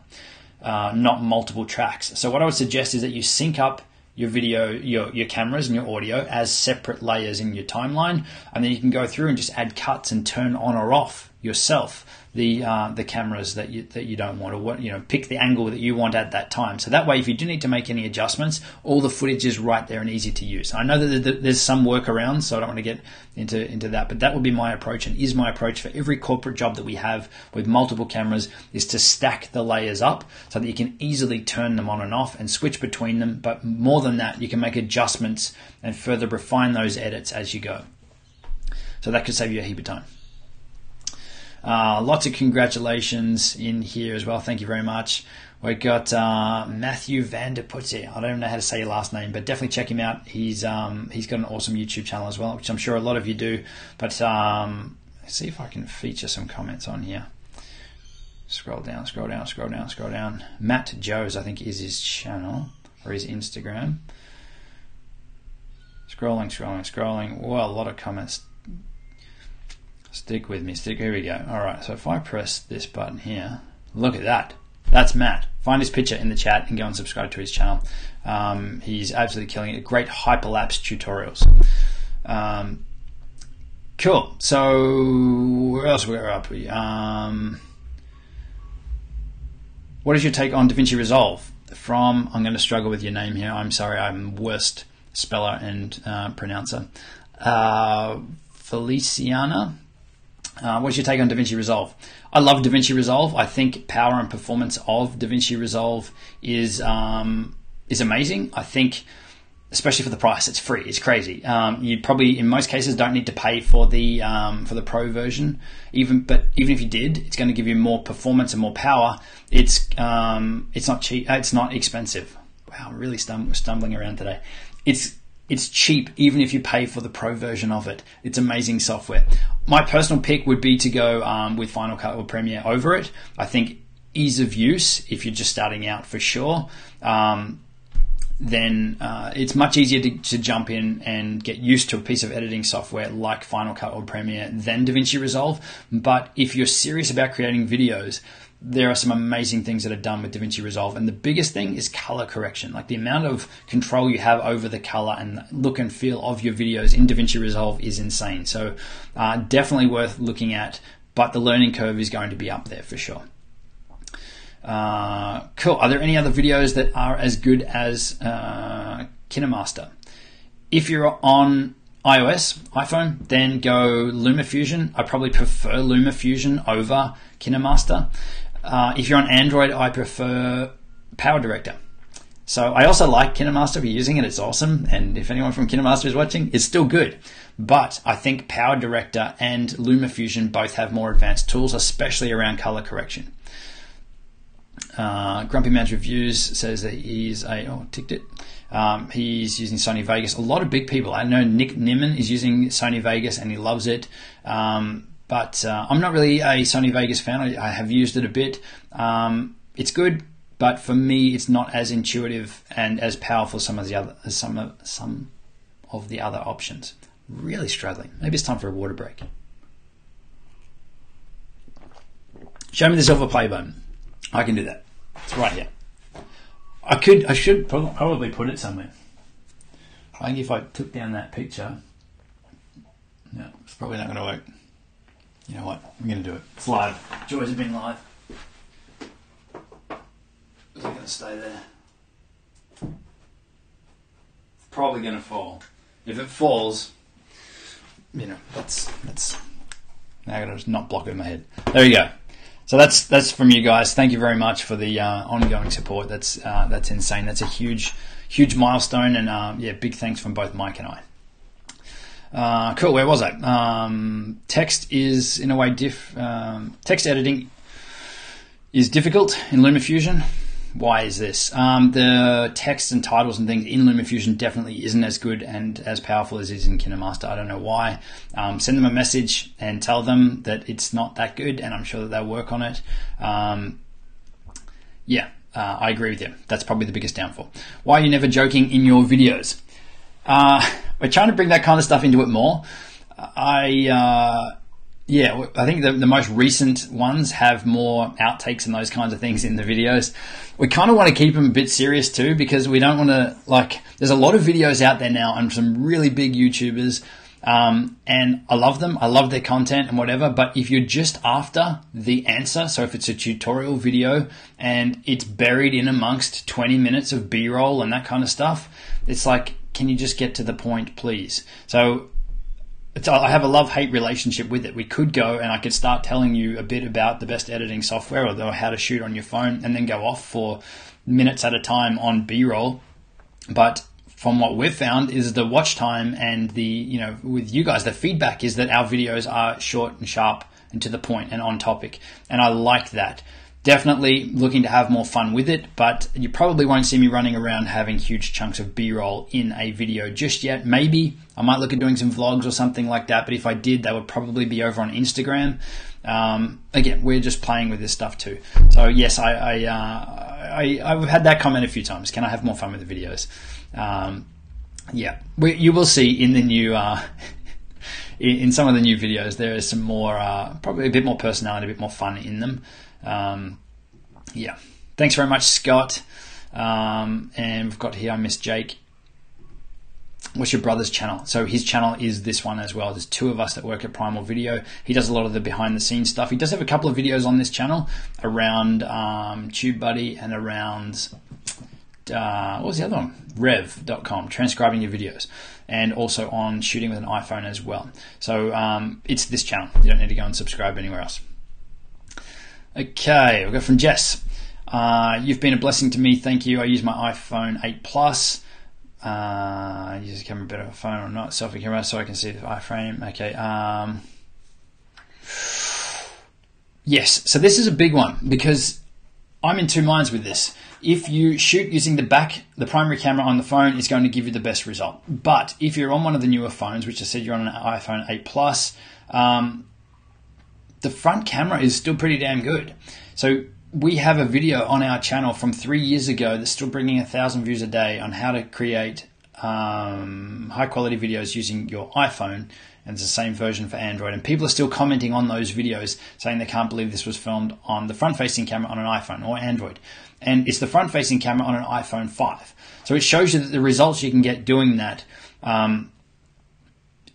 not multiple tracks. So what I would suggest is that you sync up your video, your cameras and your audio as separate layers in your timeline, and then you can go through and just add cuts and turn on or off yourself the cameras that you don't want, or what, pick the angle that you want at that time. So that way, if you do need to make any adjustments, all the footage is right there and easy to use. I know that there's some workarounds, so I don't want to get into that, but that would be my approach, and is my approach for every corporate job that we have with multiple cameras, is to stack the layers up so that you can easily turn them on and off and switch between them. But more than that, you can make adjustments and further refine those edits as you go. So that could save you a heap of time. Lots of congratulations in here as well. Thank you very much. We got Matthew Vanderputze. I don't even know how to say your last name, but definitely check him out. He's got an awesome YouTube channel as well, which I'm sure a lot of you do. But let's see if I can feature some comments on here. Scroll down. Matt Joes, I think, is his channel or his Instagram. Scrolling. Well, a lot of comments. Stick with me. Here we go. All right. So if I press this button here, look at that. That's Matt. Find his picture in the chat and go and subscribe to his channel. He's absolutely killing it. Great hyperlapse tutorials. Cool. So where else we're up? What is your take on DaVinci Resolve? From, I'm going to struggle with your name here. I'm sorry. I'm worst speller and pronouncer. Feliciana. What's your take on DaVinci Resolve? I love DaVinci Resolve. I think power and performance of DaVinci Resolve is amazing. I think, especially for the price, it's free. It's crazy. You probably, in most cases, don't need to pay for the pro version. But even if you did, it's going to give you more performance and more power. It's not cheap. It's not expensive. Wow, I'm really stumbling around today. It's cheap, even if you pay for the pro version of it. It's amazing software. My personal pick would be to go with Final Cut or Premiere over it. I think ease of use, if you're just starting out, for sure, then it's much easier to jump in and get used to a piece of editing software like Final Cut or Premiere than DaVinci Resolve. But if you're serious about creating videos, there are some amazing things that are done with DaVinci Resolve, and the biggest thing is color correction. Like, the amount of control you have over the color and look and feel of your videos in DaVinci Resolve is insane. So definitely worth looking at, but the learning curve is going to be up there for sure. Cool. Are there any other videos that are as good as KineMaster? If you're on iPhone, then go LumaFusion. I probably prefer LumaFusion over KineMaster. If you're on Android, I prefer PowerDirector. So I also like KineMaster. If you're using it, it's awesome. And if anyone from KineMaster is watching, it's still good. But I think PowerDirector and LumaFusion both have more advanced tools, especially around color correction. Grumpy Man's Reviews says that he's ticked it. He's using Sony Vegas. A lot of big people. I know Nick Nimmin is using Sony Vegas and he loves it. But I'm not really a Sony Vegas fan. I have used it a bit. It's good, but for me, it's not as intuitive and as powerful as some of the other options. Really struggling. Maybe it's time for a water break. Show me the silver play button. I can do that. It's right here. I should probably put it somewhere. I think if I took down that picture, no, it's probably not going to work. You know what? I'm going to do it. It's live. Joys have been live. Is it going to stay there? It's probably going to fall. If it falls, you know, that's now I'm going to just not block it in my head. There you go. So that's from you guys. Thank you very much for the ongoing support. That's insane. That's a huge milestone, and yeah, big thanks from both Mike and I. Cool. Where was I? Text is in a way text editing is difficult in LumaFusion. Why is this? The text and titles and things in LumaFusion definitely isn't as good and as powerful as it is in KineMaster. I don't know why. Send them a message and tell them that it's not that good, and I'm sure that they'll work on it. Yeah, I agree with you. That's probably the biggest downfall. Why are you never joking in your videos? We're trying to bring that kind of stuff into it more. Yeah, I think the most recent ones have more outtakes and those kinds of things in the videos. We kind of want to keep them a bit serious too, because we don't want to, like, there's a lot of videos out there now and some really big YouTubers, and I love them. I love their content and whatever, but if you're just after the answer, so if it's a tutorial video and it's buried in amongst 20 minutes of B-roll and that kind of stuff, it's like, can you just get to the point, please? So I have a love-hate relationship with it. We could go and I could start telling you a bit about the best editing software or how to shoot on your phone and then go off for minutes at a time on B-roll. But from what we've found is the watch time and the, you know, with you guys, the feedback is that our videos are short and sharp and to the point and on topic. And I like that. Definitely looking to have more fun with it, but you probably won't see me running around having huge chunks of B-roll in a video just yet. Maybe I might look at doing some vlogs or something like that, but if I did, that would probably be over on Instagram. Again, we're just playing with this stuff too. So yes, I've had that comment a few times. Can I have more fun with the videos? Yeah, you will see in the new in some of the new videos there is some more probably a bit more personality, a bit more fun in them. Yeah, thanks very much, Scott. And we've got here, I miss Jake. What's your brother's channel? So his channel is this one as well. There's two of us that work at Primal Video. He does a lot of the behind the scenes stuff. He does have a couple of videos on this channel around TubeBuddy and around what was the other one? Rev.com, transcribing your videos, and also on shooting with an iPhone as well. So it's this channel. You don't need to go and subscribe anywhere else. Okay, we've got from Jess. You've been a blessing to me. Thank you. I use my iPhone 8 Plus. Use the camera better on a phone or not? Selfie camera so I can see the iframe. Okay. Yes. So this is a big one because I'm in two minds with this. If you shoot using the primary camera on the phone is going to give you the best result. But if you're on one of the newer phones, which I said you're on an iPhone 8 Plus, the front camera is still pretty damn good. So we have a video on our channel from 3 years ago that's still bringing 1,000 views a day on how to create high quality videos using your iPhone, and it's the same version for Android. And people are still commenting on those videos saying they can't believe this was filmed on the front-facing camera on an iPhone or Android. And it's the front-facing camera on an iPhone 5. So it shows you that the results you can get doing that,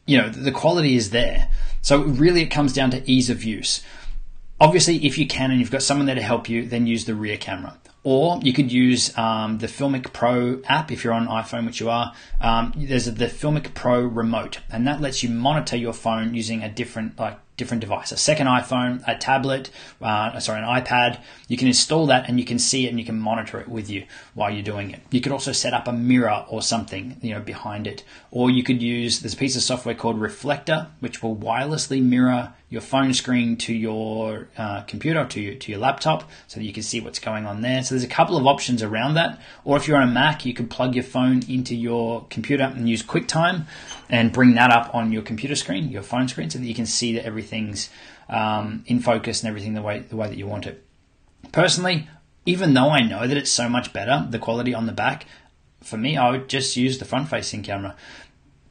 you know, the quality is there. So really it comes down to ease of use. Obviously, if you can and you've got someone there to help you, then use the rear camera. Or you could use the Filmic Pro app if you're on iPhone, which you are. There's the Filmic Pro remote, and that lets you monitor your phone using a different device, a second iPhone, a tablet, an iPad. You can install that and you can see it and you can monitor it with you while you're doing it. You could also set up a mirror or something, you know, behind it. Or you could use this piece of software called Reflector, which will wirelessly mirror your phone screen to your computer, to your laptop, so that you can see what's going on there. So there's a couple of options around that. Or if you're on a Mac, you could plug your phone into your computer and use QuickTime and bring that up on your computer screen, your phone screen, so that you can see that everything's in focus and everything the way that you want it. Personally, even though I know that it's so much better, the quality on the back, for me, I would just use the front-facing camera.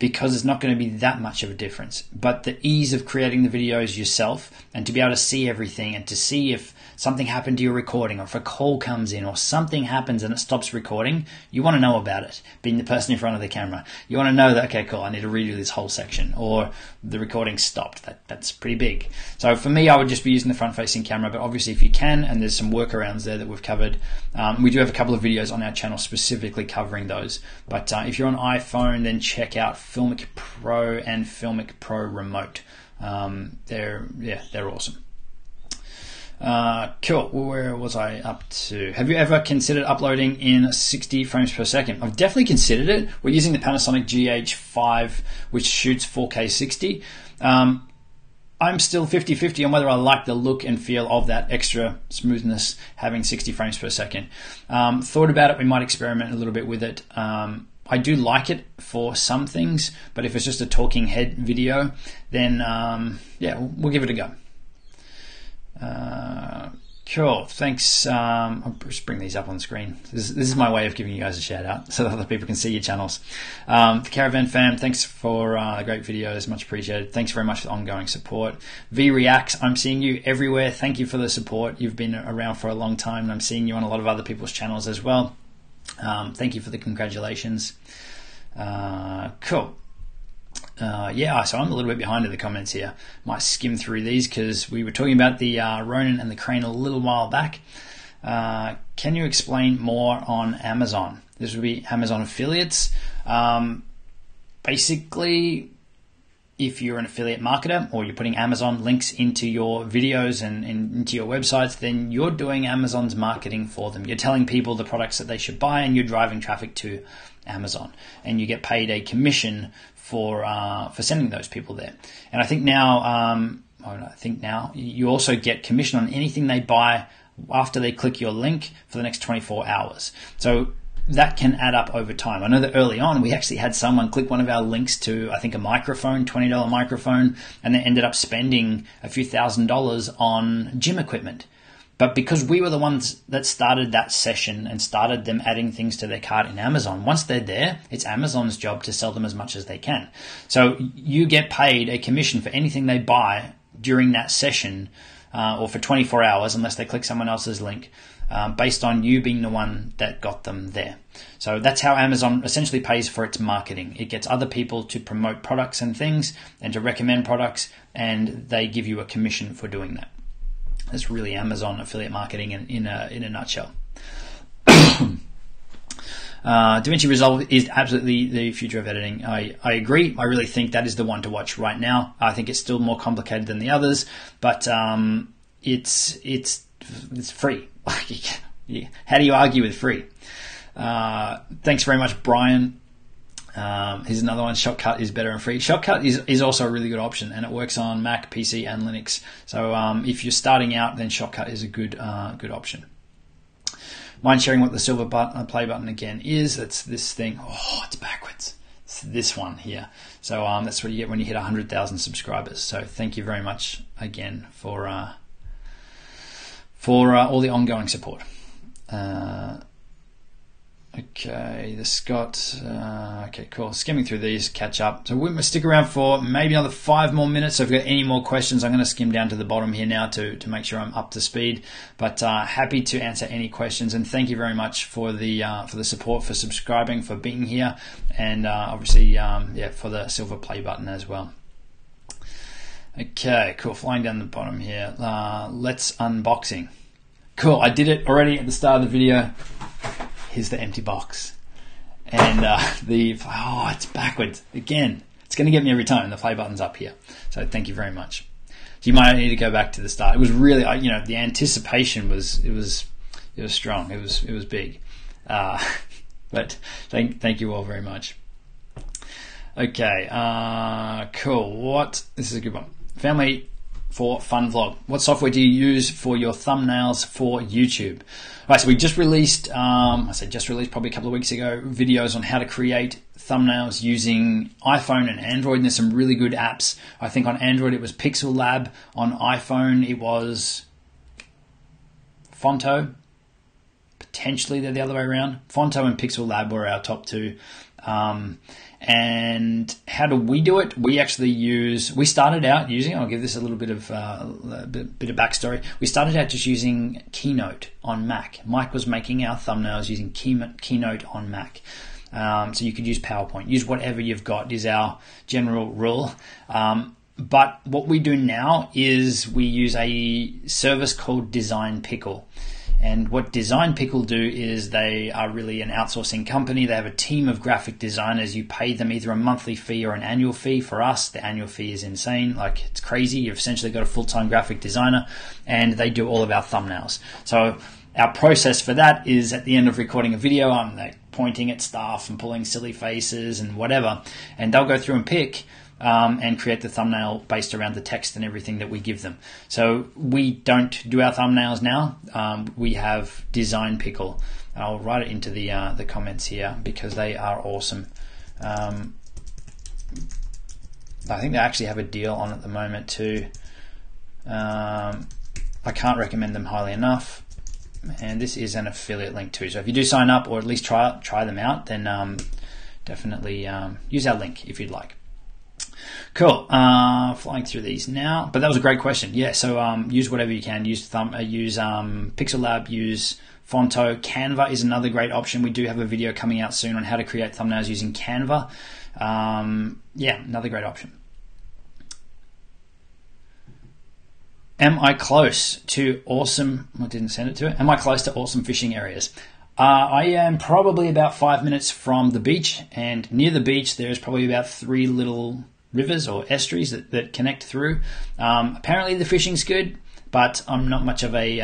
because it's not going to be that much of a difference. But the ease of creating the videos yourself and to be able to see everything and to see if something happened to your recording or if a call comes in or something happens and it stops recording, you want to know about it, being the person in front of the camera. You want to know that, okay, cool, I need to redo this whole section, or the recording stopped. That's pretty big. So for me, I would just be using the front-facing camera, but obviously if you can, and there's some workarounds there that we've covered, we do have a couple of videos on our channel specifically covering those. But if you're on iPhone, then check out Filmic Pro and Filmic Pro Remote. They're awesome. Cool. Where was I up to? Have you ever considered uploading in 60 frames per second? I've definitely considered it. We're using the Panasonic GH5, which shoots 4K 60. I'm still 50-50 on whether I like the look and feel of that extra smoothness having 60 frames per second. Thought about it. We might experiment a little bit with it. I do like it for some things, but if it's just a talking head video, then yeah, we'll give it a go. Cool, thanks. I'll just bring these up on the screen. This is my way of giving you guys a shout out so that other people can see your channels. The Caravan fam, thanks for the great videos, much appreciated. Thanks very much for the ongoing support. V Reacts, I'm seeing you everywhere. Thank you for the support. You've been around for a long time, and I'm seeing you on a lot of other people's channels as well. Thank you for the congratulations. Cool. Yeah, so I'm a little bit behind in the comments here. Might skim through these because we were talking about the Ronin and the Crane a little while back. Can you explain more on Amazon? This would be Amazon affiliates. Basically, if you're an affiliate marketer or you're putting Amazon links into your videos and into your websites, then you're doing Amazon's marketing for them. You're telling people the products that they should buy, and you're driving traffic to Amazon, and you get paid a commission for sending those people there. And I think now, you also get commission on anything they buy after they click your link for the next 24 hours. So that can add up over time. I know that early on we actually had someone click one of our links to, I think, a microphone, $20 microphone, and they ended up spending a few $1,000s on gym equipment. But because we were the ones that started that session and started them adding things to their cart in Amazon, once they're there, it's Amazon's job to sell them as much as they can. So you get paid a commission for anything they buy during that session or for 24 hours, unless they click someone else's link, based on you being the one that got them there. So that's how Amazon essentially pays for its marketing. It gets other people to promote products and things and to recommend products, and they give you a commission for doing that. That's really Amazon affiliate marketing in a nutshell. DaVinci Resolve is absolutely the future of editing. I agree. I really think that is the one to watch right now. I think it's still more complicated than the others, but it's free. How do you argue with free? Thanks very much, Brian. Here's another one. Shotcut is better and free. Shotcut is also a really good option, and it works on Mac, PC, and Linux. So if you're starting out, then Shotcut is a good option. Mind sharing what the silver play button again is? That's this thing. Oh, it's backwards. It's this one here. So that's what you get when you hit 100,000 subscribers. So thank you very much again for all the ongoing support. Okay, the Scott. Okay, cool. Skimming through these, catch up. So we're going to stick around for maybe another 5 more minutes. So if you've got any more questions, I'm going to skim down to the bottom here now to make sure I'm up to speed. But happy to answer any questions, and thank you very much for the support, for subscribing, for being here, and obviously for the silver play button as well. Okay, cool. Flying down the bottom here. Let's unboxing. Cool. I did it already at the start of the video. Here's the empty box, and it's backwards again. It's going to get me every time. The play button's up here, so thank you very much. So you might need to go back to the start. It was really, the anticipation was strong. It was big, but thank you all very much. Okay, cool. This is a good one. Family for fun vlog. What software do you use for your thumbnails for YouTube? All right, so we just released, probably a couple of weeks ago, videos on how to create thumbnails using iPhone and Android, and there's some really good apps. I think on Android it was Pixel Lab, on iPhone it was Fonto. Potentially they're the other way around. Fonto and Pixel Lab were our top two. And how do we do it? We started out using, I'll give this a little bit of backstory. We started out just using Keynote on Mac. Mike was making our thumbnails using Keynote on Mac. So you could use PowerPoint, use whatever you've got is our general rule. But what we do now is we use a service called Design Pickle. And what Design Pickle do is they are really an outsourcing company. They have a team of graphic designers. You pay them either a monthly fee or an annual fee. For us, the annual fee is insane. Like, it's crazy. You've essentially got a full-time graphic designer, and they do all of our thumbnails. So our process for that is at the end of recording a video, I'm like pointing at stuff and pulling silly faces and whatever, and they'll go through and pick and create the thumbnail based around the text and everything that we give them. So we don't do our thumbnails now. We have Design Pickle. I'll write it into the comments here because they are awesome. I think they actually have a deal on at the moment too. I can't recommend them highly enough. And this is an affiliate link too. So if you do sign up or at least try them out, then definitely use our link if you'd like. Cool. Flying through these now, but that was a great question. Yeah. So use whatever you can. Use Pixel Lab. Use Fonto. Canva is another great option. We do have a video coming out soon on how to create thumbnails using Canva. Yeah, another great option. Am I close to awesome? I didn't send it to it. Am I close to awesome fishing areas? I am probably about 5 minutes from the beach, and near the beach there's probably about 3 little rivers or estuaries that connect through. Apparently the fishing's good, but I'm not much of a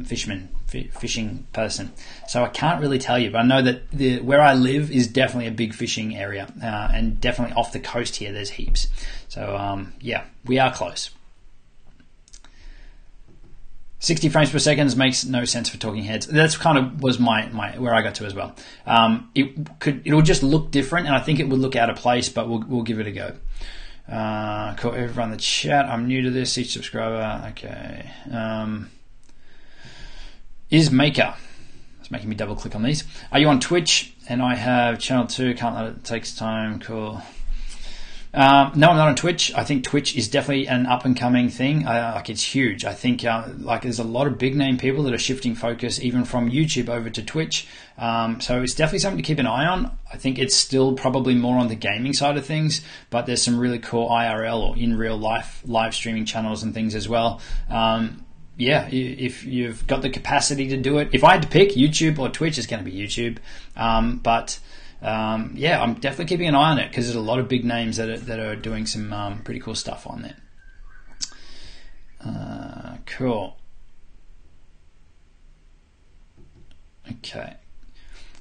fishing person, so I can't really tell you. But I know that where I live is definitely a big fishing area, and definitely off the coast here there's heaps. So yeah, we are close. 60 frames per second makes no sense for talking heads. That's kind of was my where I got to as well. It'll just look different, and I think it would look out of place, but we'll give it a go. Cool. Everyone in the chat, I'm new to this. Each subscriber. Okay. Is Maker. It's making me double click on these. Are you on Twitch? And I have channel 2. Can't let it takes time. Cool. No, I'm not on Twitch. I think Twitch is definitely an up and coming thing. Like, it's huge. I think like there's a lot of big name people that are shifting focus even from YouTube over to Twitch. So it's definitely something to keep an eye on. I think it's still probably more on the gaming side of things, but there's some really cool IRL or in real life live streaming channels and things as well. Yeah, if you've got the capacity to do it. If I had to pick YouTube or Twitch, it's going to be YouTube. Yeah, I'm definitely keeping an eye on it because there's a lot of big names that are doing some pretty cool stuff on there. Cool. Okay.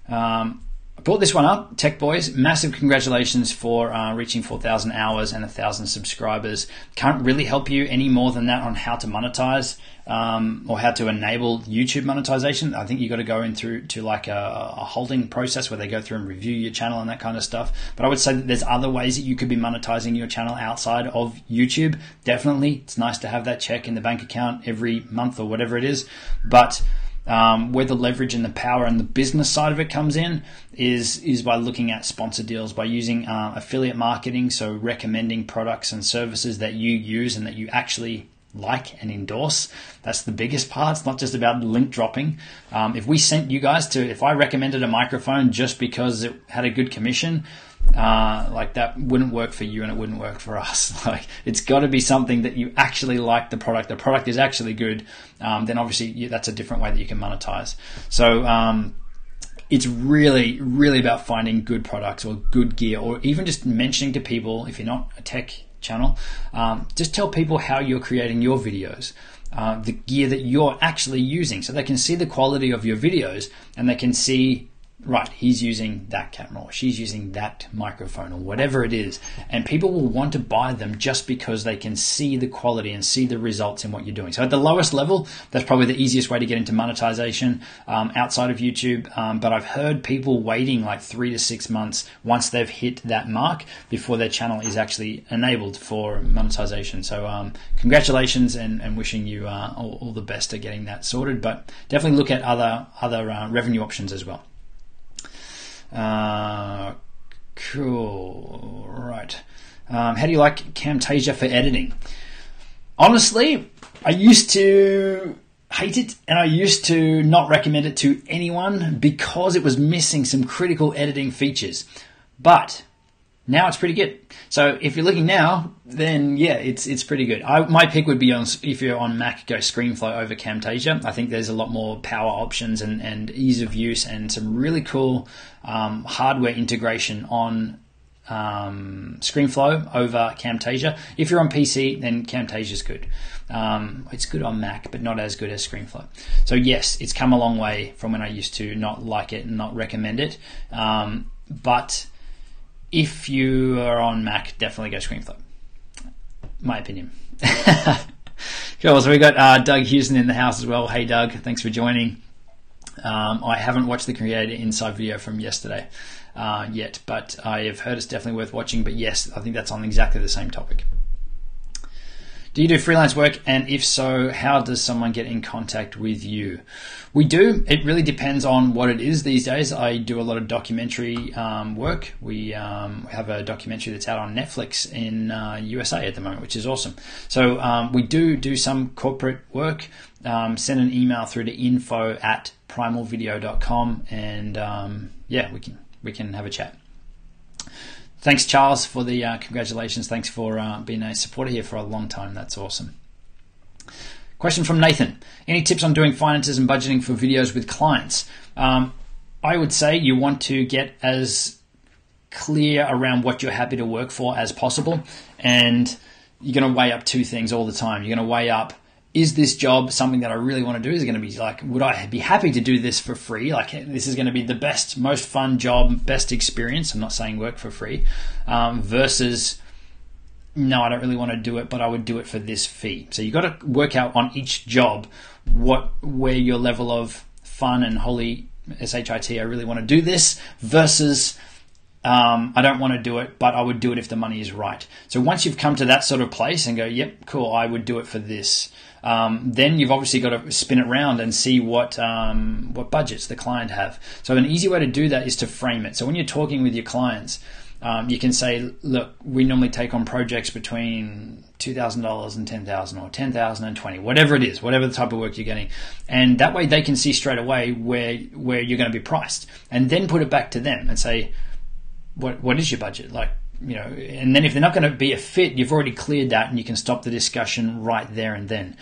I brought this one up, Tech Boys. Massive congratulations for reaching 4,000 hours and 1,000 subscribers. Can't really help you any more than that on how to monetize or how to enable YouTube monetization. I think you got to go in through to like a holding process where they go through and review your channel and that kind of stuff. But I would say that there's other ways that you could be monetizing your channel outside of YouTube. Definitely, it's nice to have that check in the bank account every month or whatever it is. But where the leverage and the power and the business side of it comes in is by looking at sponsor deals, by using affiliate marketing, so recommending products and services that you use and that you actually like and endorse. That's the biggest part. It's not just about link dropping. If we sent you guys if I recommended a microphone just because it had a good commission, like that wouldn't work for you and it wouldn't work for us. Like, it's got to be something that you actually like the product is actually good, then obviously that's a different way that you can monetize. So it's really, really about finding good products or good gear, or even just mentioning to people, if you're not a tech channel, just tell people how you're creating your videos, the gear that you're actually using, so they can see the quality of your videos and they can see, right, he's using that camera or she's using that microphone or whatever it is, and people will want to buy them just because they can see the quality and see the results in what you're doing. So at the lowest level, that's probably the easiest way to get into monetization outside of YouTube, but I've heard people waiting like 3 to 6 months once they've hit that mark before their channel is actually enabled for monetization. So congratulations and wishing you all the best at getting that sorted, but definitely look at other revenue options as well. Cool. Right. How do you like Camtasia for editing? Honestly, I used to hate it, and I used to not recommend it to anyone because it was missing some critical editing features. But now it's pretty good. So if you're looking now, then yeah, it's pretty good. My pick would be on, if you're on Mac, go ScreenFlow over Camtasia. I think there's a lot more power options and ease of use and some really cool hardware integration on ScreenFlow over Camtasia. If you're on PC, then Camtasia's good. It's good on Mac, but not as good as ScreenFlow. So yes, it's come a long way from when I used to not like it and not recommend it. But if you are on Mac, definitely go ScreenFlow. My opinion. Cool. So we got Doug Houston in the house as well. Hey, Doug. Thanks for joining. I haven't watched the Creator Insight video from yesterday yet, but I have heard it's definitely worth watching. But yes, I think that's on exactly the same topic. Do you do freelance work? And if so, how does someone get in contact with you? We do. It really depends on what it is these days. I do a lot of documentary work. We have a documentary that's out on Netflix in USA at the moment, which is awesome. So we do some corporate work. Send an email through to info@primalvideo.com and yeah, we can have a chat. Thanks, Charles, for the congratulations. Thanks for being a supporter here for a long time. That's awesome. Question from Nathan. Any tips on doing finances and budgeting for videos with clients? I would say you want to get as clear around what you're happy to work for as possible. And you're going to weigh up two things all the time. You're going to weigh up, is this job something that I really want to do? Is it going to be like, would I be happy to do this for free? Like, this is going to be the best, most fun job, best experience. I'm not saying work for free. Versus, no, I don't really want to do it, but I would do it for this fee. So you've got to work out on each job where your level of fun and holy SHIT, I really want to do this, versus I don't want to do it, but I would do it if the money is right. So once you've come to that sort of place and go, yep, cool, I would do it for this. Then you've obviously got to spin it around and see what budgets the client have. So an easy way to do that is to frame it. So when you're talking with your clients, you can say, look, we normally take on projects between $2,000 and $10,000 or $10,000 and $20,000, whatever it is, whatever the type of work you're getting. And that way they can see straight away where you're going to be priced, and then put it back to them and say, what is your budget? Like, you know, and then if they're not going to be a fit, you've already cleared that and you can stop the discussion right there and then.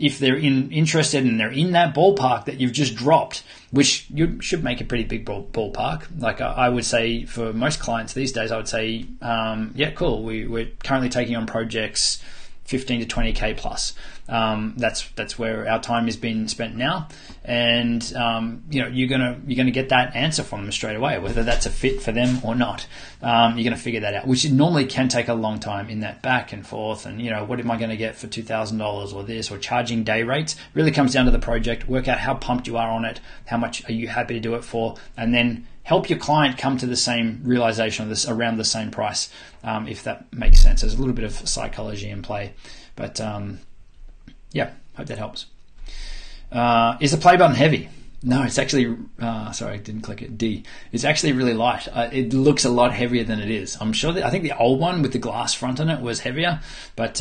If they're interested and they're in that ballpark that you've just dropped, which you should make a pretty big ballpark. Like I would say for most clients these days, I would say, yeah, cool. We're currently taking on projects 15 to 20K plus. That's where our time is being spent now, and you know, you're gonna get that answer from them straight away, whether that's a fit for them or not. You're gonna figure that out, which normally can take a long time in that back and forth. And you know, what am I going to get for $2,000 or this, or charging day rates? Really comes down to the project. Work out how pumped you are on it, how much are you happy to do it for, and then help your client come to the same realization of this around the same price, if that makes sense. There's a little bit of psychology in play, but yeah, hope that helps. Is the play button heavy? No, it's actually, sorry, I didn't click it. D. It's actually really light. It looks a lot heavier than it is. I'm sure I think the old one with the glass front on it was heavier, but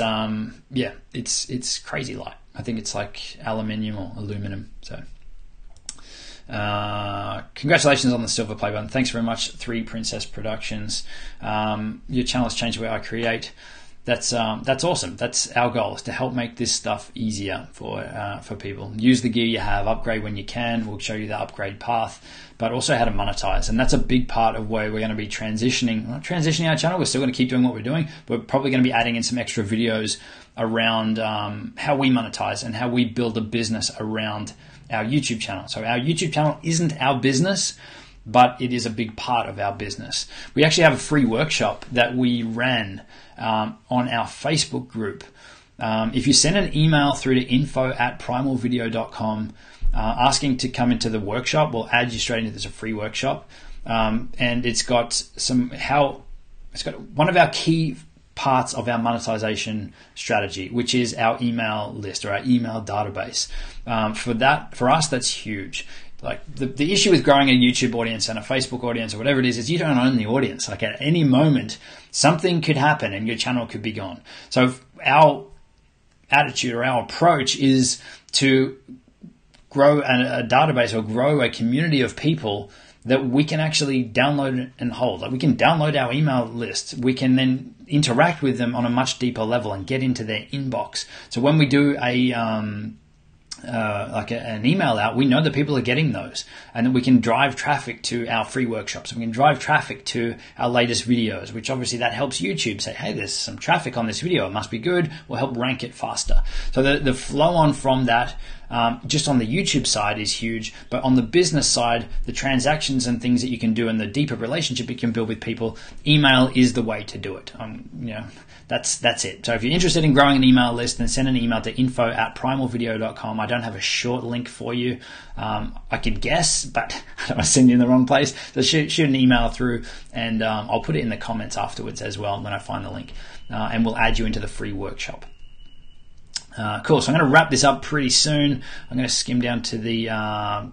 yeah, it's crazy light. I think it's like aluminium or aluminum. So. Congratulations on the silver play button. Thanks very much, 3 Princess Productions. Your channel has changed the way I create. That's awesome. That's our goal, is to help make this stuff easier for people. Use the gear you have, upgrade when you can. We'll show you the upgrade path, but also how to monetize. And that's a big part of where we're going to be transitioning our channel. We're still going to keep doing what we're doing. We're probably going to be adding in some extra videos around how we monetize and how we build a business around our YouTube channel. So our YouTube channel isn't our business, but it is a big part of our business. We actually have a free workshop that we ran on our Facebook group. If you send an email through to info@primalvideo.com asking to come into the workshop, we'll add you straight into this, a free workshop. And it's got one of our key parts of our monetization strategy, which is our email list or our email database. For us, that's huge. like the issue with growing a YouTube audience and a Facebook audience or whatever it is you don't own the audience. Like at any moment, something could happen and your channel could be gone. So our attitude or our approach is to grow a database or grow a community of people that we can actually download and hold. Like we can download our email list. We can then interact with them on a much deeper level and get into their inbox. So when we do an email out, we know that people are getting those, and then we can drive traffic to our free workshops. We can drive traffic to our latest videos, which obviously that helps YouTube say, hey, there's some traffic on this video. It must be good. We'll help rank it faster. So the flow on from that, just on the YouTube side is huge, but on the business side, the transactions and things that you can do and the deeper relationship you can build with people, email is the way to do it. That's it. So if you're interested in growing an email list, then send an email to info@primalvideo.com. I don't have a short link for you. I could guess, but I don't want to send you in the wrong place. So shoot an email through, and I'll put it in the comments afterwards as well when I find the link, and we'll add you into the free workshop. Cool. So I'm going to wrap this up pretty soon. I'm going to skim down to the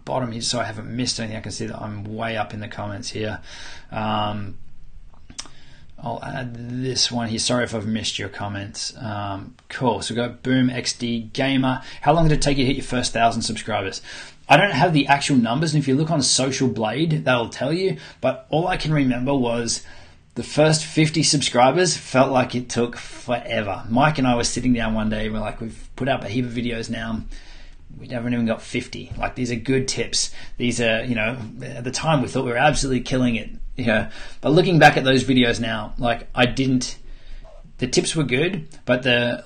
bottom here so I haven't missed anything. I can see that I'm way up in the comments here. I'll add this one here. Sorry if I've missed your comments. Cool. So we've got Boom XD Gamer. How long did it take you to hit your first 1,000 subscribers? I don't have the actual numbers, and if you look on Social Blade, that'll tell you. But all I can remember was the first 50 subscribers felt like it took forever. Mike and I were sitting down one day, and we're like, we've put up a heap of videos now. We haven't even got 50. Like, these are good tips. These are, at the time we thought we were absolutely killing it. But looking back at those videos now, like the tips were good, but the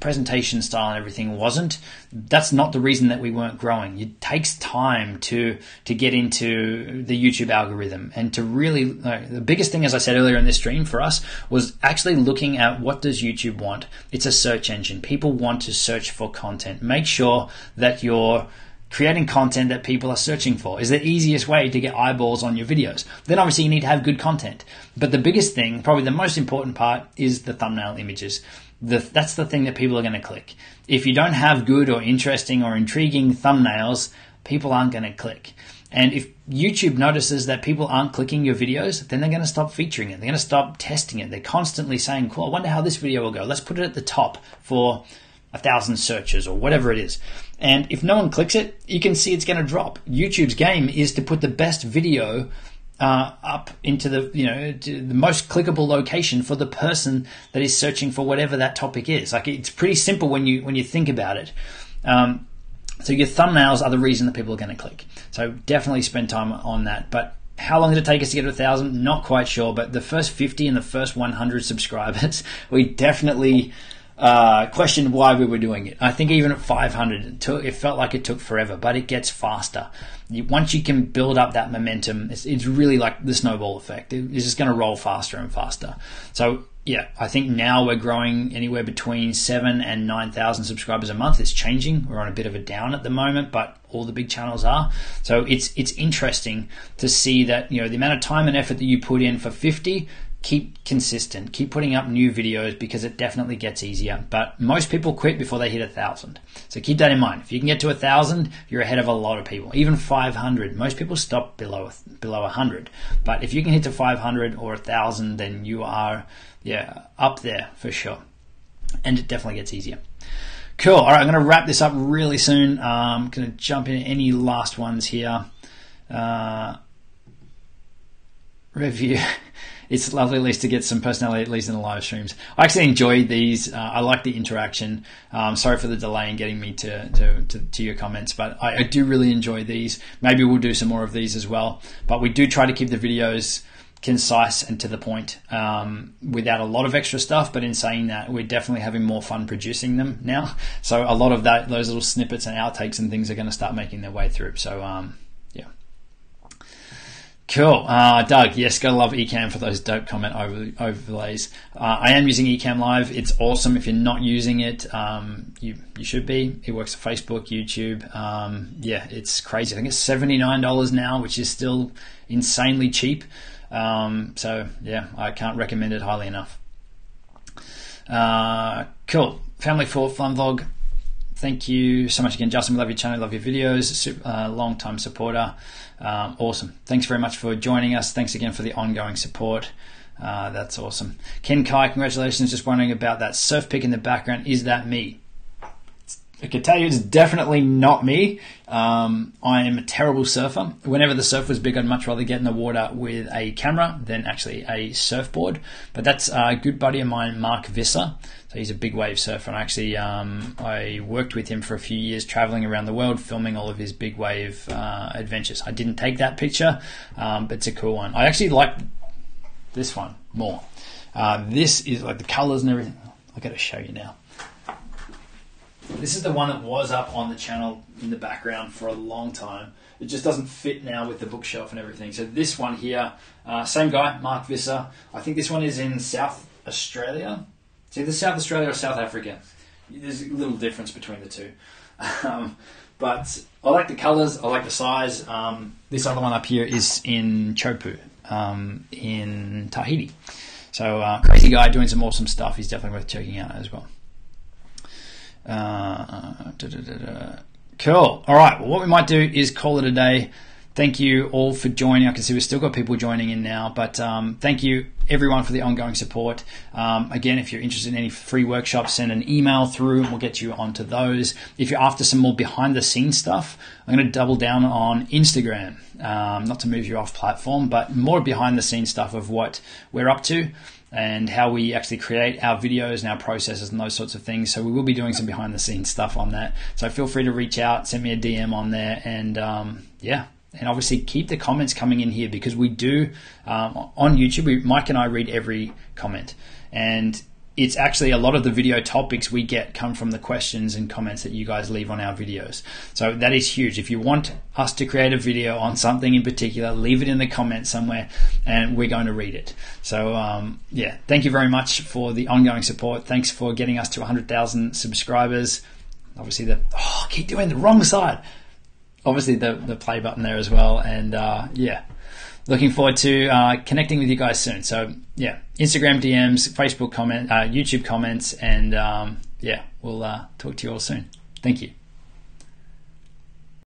presentation style and everything wasn't. That's not the reason that we weren't growing. It takes time to get into the YouTube algorithm, and to really, the biggest thing, as I said earlier in this stream for us, was actually looking at what does YouTube want. It's a search engine. People want to search for content. Make sure that you're creating content that people are searching for is the easiest way to get eyeballs on your videos. Then obviously you need to have good content. But the biggest thing, probably the most important part, is the thumbnail images. That's the thing that people are going to click. If you don't have good or interesting or intriguing thumbnails, people aren't going to click. And if YouTube notices that people aren't clicking your videos, then they're going to stop featuring it. They're going to stop testing it. They're constantly saying, cool, I wonder how this video will go. Let's put it at the top for 1,000 searches or whatever it is. And if no one clicks it, you can see it's going to drop. YouTube's game is to put the best video up into the most clickable location for the person that is searching for whatever that topic is. Like, it's pretty simple when you think about it. So your thumbnails are the reason that people are going to click. So definitely spend time on that. But how long did it take us to get to 1,000? Not quite sure. But the first 50 and the first 100 subscribers, we definitely questioned why we were doing it. I think even at 500, it felt like it took forever, but it gets faster. Once you can build up that momentum, it's really like the snowball effect. It's just going to roll faster and faster. So yeah, I think now we're growing anywhere between 7,000 and 9,000 subscribers a month. It's changing. We're on a bit of a down at the moment, but all the big channels are. So it's interesting to see that, the amount of time and effort that you put in for 50, keep consistent, keep putting up new videos, because it definitely gets easier. But most people quit before they hit 1,000. So keep that in mind. If you can get to 1,000, you're ahead of a lot of people. Even 500, most people stop below 100. But if you can hit to 500 or 1,000, then you are, up there for sure. And it definitely gets easier. Cool. All right, I'm going to wrap this up really soon. I'm going to jump into any last ones here. Review. It's lovely at least to get some personality, at least in the live streams. I actually enjoy these. I like the interaction. Sorry for the delay in getting me to your comments, but I do really enjoy these. Maybe we'll do some more of these as well. But we do try to keep the videos concise and to the point, without a lot of extra stuff. But in saying that, we're definitely having more fun producing them now. So a lot of those little snippets and outtakes and things are going to start making their way through. So cool. Doug, yes, gotta love Ecamm for those dope comment overlays. I am using Ecamm Live. It's awesome. If you're not using it, you should be. It works for Facebook, YouTube. It's crazy. I think it's $79 now, which is still insanely cheap. I can't recommend it highly enough. Cool. Family 4 Fun Vlog. thank you so much again, Justin. We love your channel, love your videos, long time supporter. Awesome. Thanks very much for joining us. Thanks again for the ongoing support. That's awesome. Ken Kai, congratulations. Just wondering about that surf pic in the background. Is that me? I can tell you it's definitely not me. I am a terrible surfer. Whenever the surf was big, I'd much rather get in the water with a camera than actually a surfboard. But that's a good buddy of mine, Mark Visser. So he's a big wave surfer. And actually, I worked with him for a few years, traveling around the world, filming all of his big wave adventures. I didn't take that picture, but it's a cool one. I actually like this one more. This is like the colors and everything. I've got to show you now. This is the one that was up on the channel in the background for a long time. It just doesn't fit now with the bookshelf and everything. So this one here, same guy, Mark Visser. I think this one is in South Australia. It's either South Australia or South Africa. There's a little difference between the two. But I like the colours, I like the size. This other one up here is in Chopu, in Tahiti. So crazy guy doing some awesome stuff. He's definitely worth checking out as well. Cool. All right. Well, what we might do is call it a day. Thank you all for joining. I can see we've still got people joining in now, but thank you everyone for the ongoing support. Again, if you're interested in any free workshops, send an email through and we'll get you onto those. If you're after some more behind the scenes stuff, I'm going to double down on Instagram, not to move you off platform, but more behind the scenes stuff of what we're up to and how we actually create our videos and our processes and those sorts of things. So we will be doing some behind the scenes stuff on that. So feel free to reach out, send me a DM on there, and yeah. And obviously keep the comments coming in here, because we do, on YouTube, Mike and I read every comment. And it's actually a lot of the video topics we get come from the questions and comments that you guys leave on our videos. So that is huge. If you want us to create a video on something in particular, leave it in the comments somewhere and we're going to read it. So yeah, thank you very much for the ongoing support. Thanks for getting us to 100,000 subscribers. Obviously I keep doing the wrong side. Obviously the play button there as well. And yeah, looking forward to connecting with you guys soon. So yeah, Instagram DMs, Facebook comment, YouTube comments, and yeah, we'll talk to you all soon. Thank you.